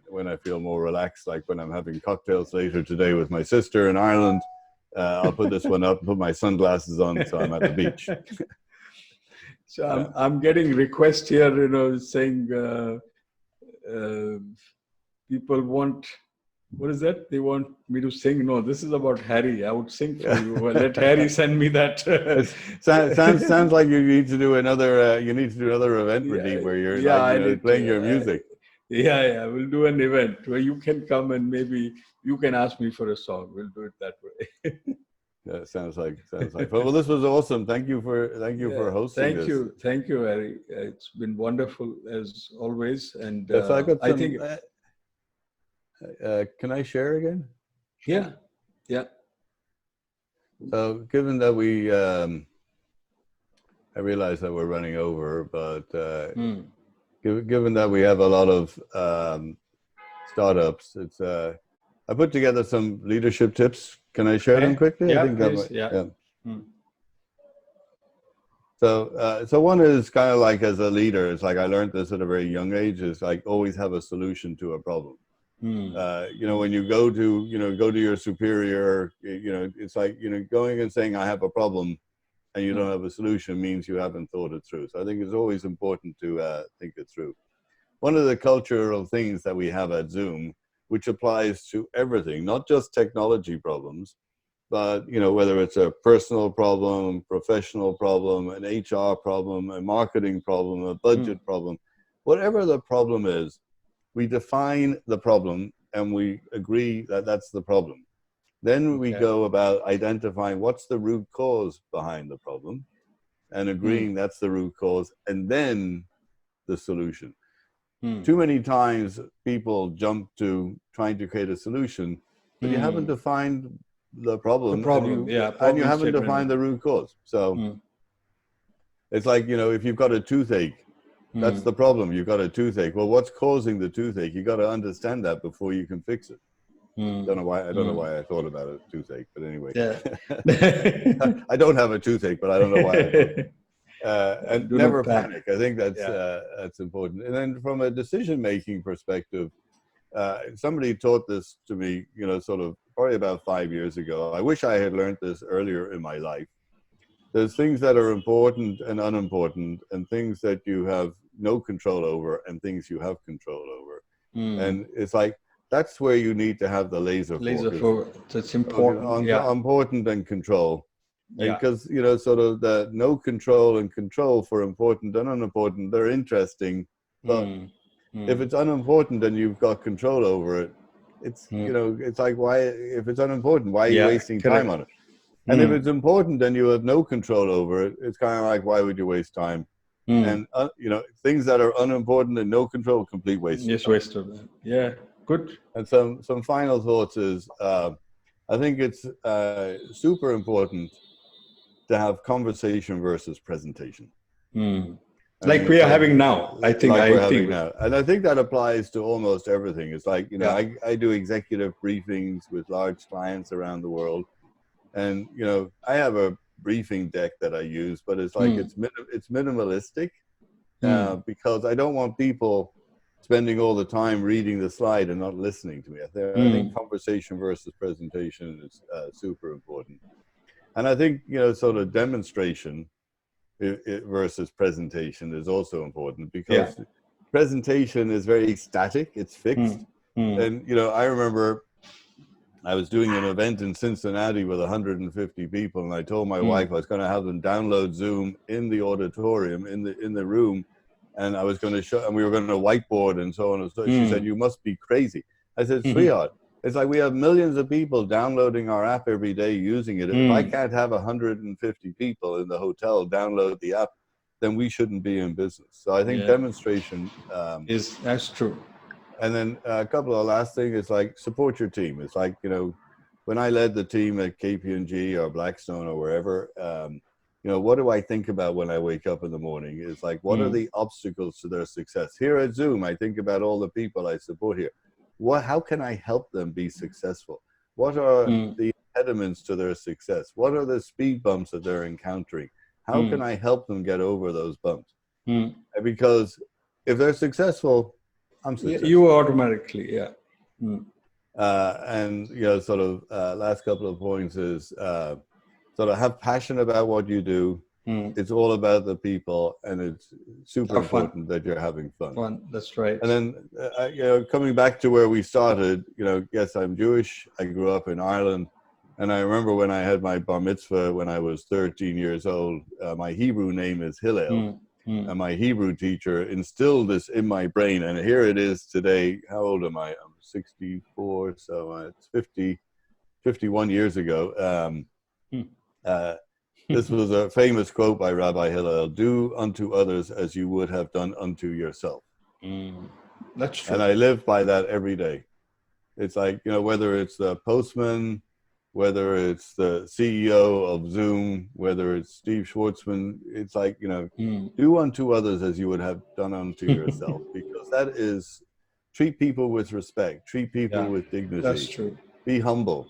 when I feel more relaxed, like when I'm having cocktails later today with my sister in Ireland, I'll put this one up and put my sunglasses on, so I'm at the beach. So I'm getting requests here, saying people want, what is that? They want me to sing. No, this is about Harry. I would sing for you. Well, let Harry send me that. Sounds like you need to do another. You need to do another event, Pradeep, where you're playing your music. We'll do an event where you can come and maybe you can ask me for a song. We'll do it that way. Yeah, sounds like fun. Well, this was awesome. Thank you for hosting this. Thank you, Harry. It's been wonderful as always. And yes, I think. Can I share again? Yeah. So, given that I realize that we're running over, but given that we have a lot of startups, it's I put together some leadership tips. Can I share them quickly? Yeah, I think please. So one is kind of like, as a leader, it's like I learned this at a very young age, is like always have a solution to a problem. When you go to your superior, it's like, going and saying I have a problem and you don't have a solution means you haven't thought it through. So I think it's always important to think it through. One of the cultural things that we have at Zoom, which applies to everything, not just technology problems, but whether it's a personal problem, professional problem, an HR problem, a marketing problem, a budget problem, whatever the problem is, we define the problem and we agree that that's the problem. Then we go about identifying what's the root cause behind the problem and agreeing that's the root cause, and then the solution. Too many times people jump to trying to create a solution, but you haven't defined the problem. And you haven't defined the root cause. So it's like, if you've got a toothache, that's the problem. You've got a toothache. Well, what's causing the toothache? You got to understand that before you can fix it. I don't know why I thought about a toothache, but anyway. I don't have a toothache, but I don't know why I thought. And never panic. I think that's important. And then from a decision-making perspective, somebody taught this to me, sort of probably about 5 years ago. I wish I had learned this earlier in my life. There's things that are important and unimportant, and things that you have no control over, and things you have control over. And it's like, that's where you need to have the laser focus. That's important. Important and control. Because, sort of the no control and control for important and unimportant, they're interesting. But if it's unimportant and you've got control over it, it's, it's like, why, if it's unimportant, why are you wasting time on it? And if it's important and you have no control over it, it's kind of like, why would you waste time? And, things that are unimportant and no control, complete waste. Yes, waste of time. Yeah, good. And some final thoughts is, I think it's super important to have conversation versus presentation. Like we are having now, I think. And I think that applies to almost everything. It's like, I do executive briefings with large clients around the world. And, I have a briefing deck that I use, but it's like, it's minimalistic because I don't want people spending all the time reading the slide and not listening to me. I think conversation versus presentation is super important. And I think, sort of demonstration versus presentation is also important, because presentation is very static, it's fixed. And, I remember I was doing an event in Cincinnati with 150 people, and I told my wife I was going to have them download Zoom in the auditorium, in the room, and I was going to show, and we were going to whiteboard and so on and so on. She said, "You must be crazy." I said, "Sweetheart, it's like we have millions of people downloading our app every day, using it. If I can't have 150 people in the hotel download the app, then we shouldn't be in business." So I think demonstration that's true. And then a couple of last things is like, support your team. It's like, when I led the team at KPMG or Blackstone or wherever, what do I think about when I wake up in the morning? It's like, what are the obstacles to their success? Here at Zoom, I think about all the people I support here. How can I help them be successful? What are the impediments to their success? What are the speed bumps that they're encountering? How can I help them get over those bumps? Because if they're successful, I'm successful. You automatically, and sort of last couple of points is sort of have passion about what you do. It's all about the people, and it's super important that you're having fun. That's right. And then coming back to where we started, yes, I'm Jewish. I grew up in Ireland, and I remember when I had my bar mitzvah when I was 13 years old. My Hebrew name is Hillel. And my Hebrew teacher instilled this in my brain, and here it is today. How old am I? I'm 64, so it's 51 years ago. This was a famous quote by Rabbi Hillel: "Do unto others as you would have done unto yourself." That's true. And I live by that every day. It's like, whether it's the postman, whether it's the CEO of Zoom, whether it's Steve Schwartzman, it's like, do unto others as you would have done unto yourself, because that is, treat people with respect, treat people with dignity. That's true. Be humble.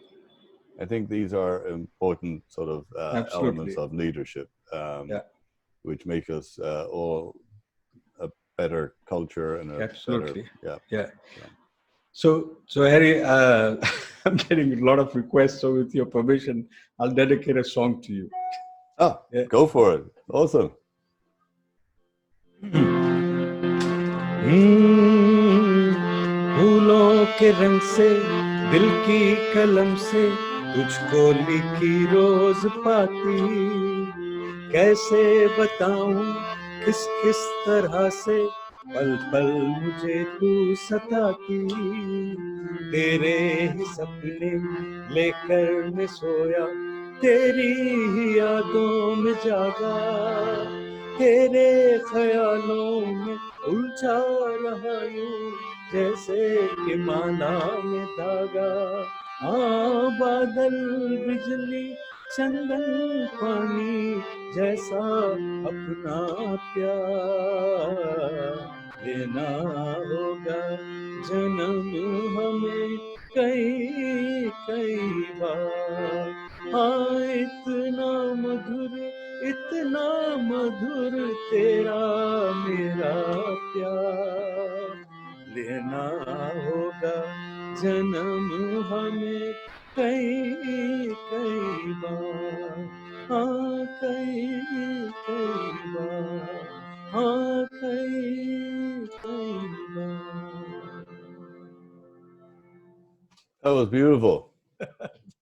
I think these are important sort of elements of leadership, which make us all a better culture and a better, So Harry, I'm getting a lot of requests. So with your permission, I'll dedicate a song to you. Oh, go for it. Awesome. फूलों के रंग से दिल की कलम से तुझको लिखी रोज पाती, कैसे बताऊं किस किस तरह से पल पल मुझे तू सताती। तेरे ही सपने लेकर मैं सोया, तेरी ही यादों में जागा, तेरे ख्यालों में उलझा रहा यूं जैसे कि माला में धागा। हाँ बादल बिजली चंदन पानी जैसा अपना प्यार लेना होगा जन्म हमें कई कई बार। हाँ इतना मधुर तेरा मेरा प्यार लेना होगा जन्म हमें कई कई बार। हाँ कई कई बार, हाँ कई कई बार। That was beautiful.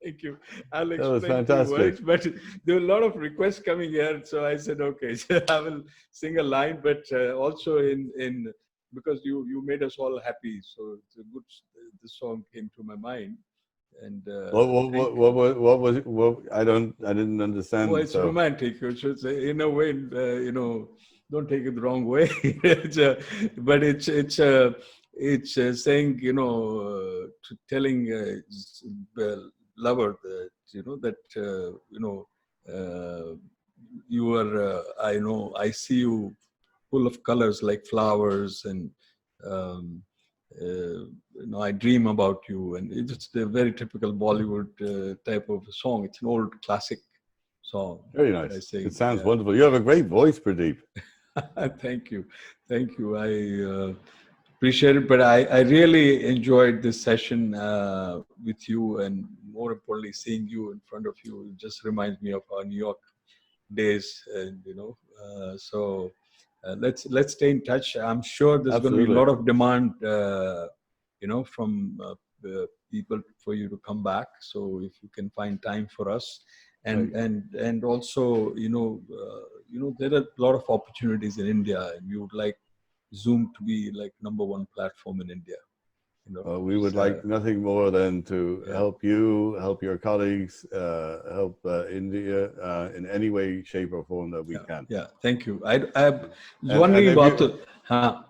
Thank you. I'll That was explain few fantastic. words, but there were a lot of requests coming here, so I said, okay, so I will sing a line, but also in because you made us all happy, so it's a good. This song came to my mind, and What was it? I didn't understand. well, it's So romantic. It's in a way, don't take it the wrong way. But it's saying, telling lover that you are. I know. I see you full of colors like flowers, and I dream about you. And it's a very typical Bollywood type of song. It's an old classic song. very I nice. say, It sounds wonderful. You have a great voice, Pradeep. Thank you. Thank you. I appreciate it. But I really enjoyed this session with you, and more importantly, seeing you in front of you. It just reminds me of our New York days, and so let's stay in touch. I'm sure there's going to be a Absolutely. lot of demand, from people for you to come back. So if you can find time for us, and also there are a lot of opportunities in India, and we would like Zoom to be like #1 platform in India. We would like nothing more than to help you, help your colleagues, help India in any way, shape, or form that we can. Yeah, thank you. I was wondering about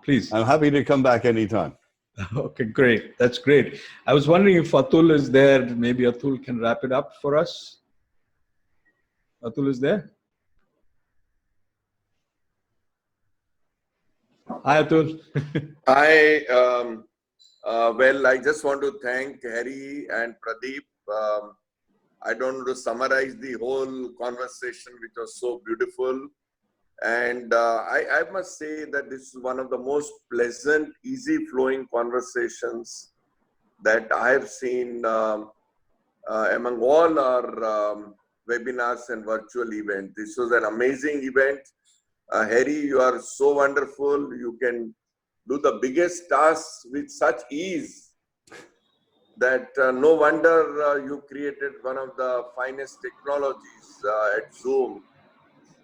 please. I'm happy to come back anytime. Okay, great. That's great. I was wondering if Atul is there. Maybe Atul can wrap it up for us. Atul is there? Hi, Atul. Hi. Well, I just want to thank Harry and Pradeep. I don't want to summarize the whole conversation, which was so beautiful. And I must say that this is one of the most pleasant, easy-flowing conversations that I have seen among all our webinars and virtual events. This was an amazing event. Harry, you are so wonderful. You can do the biggest tasks with such ease that no wonder you created one of the finest technologies at Zoom.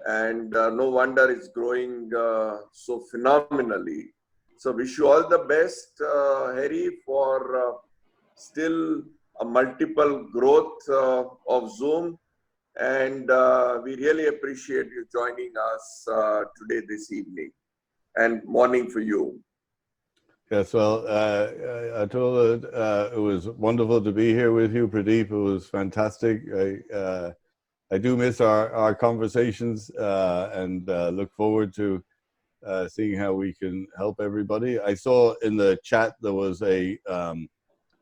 And no wonder it's growing so phenomenally. So wish you all the best, Harry, for still a multiple growth of Zoom. And we really appreciate you joining us today, this evening, and morning for you. Yes, well, Atul, it was wonderful to be here with you, Pradeep. It was fantastic. I do miss our conversations and look forward to seeing how we can help everybody. I saw in the chat there was a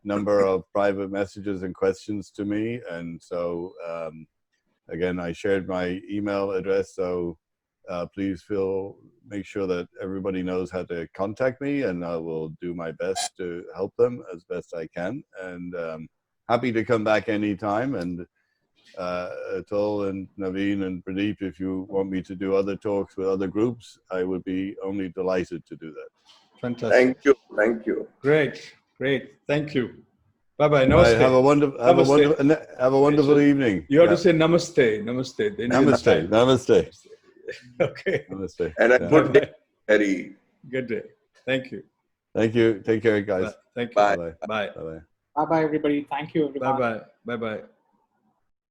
number of private messages and questions to me. And so, again, I shared my email address. So please make sure that everybody knows how to contact me, and I will do my best to help them as best I can. And happy to come back anytime. And Atul and Naveen and Pradeep, if you want me to do other talks with other groups, I would be only delighted to do that. Fantastic. Thank you. Thank you. Great. Great. Thank you. Bye-bye. Bye. Namaste. Have a wonderful, have a wonderful evening. You have to say namaste. Namaste. The Indian Namaste. style. Namaste. Okay. Namaste. And a Yeah. good day, Harry. Good day. Thank you. Thank you. Take care, guys. Thank you. Bye. Bye. Bye. Bye. Bye bye, everybody. Thank you, everybody. Bye-bye. Bye-bye.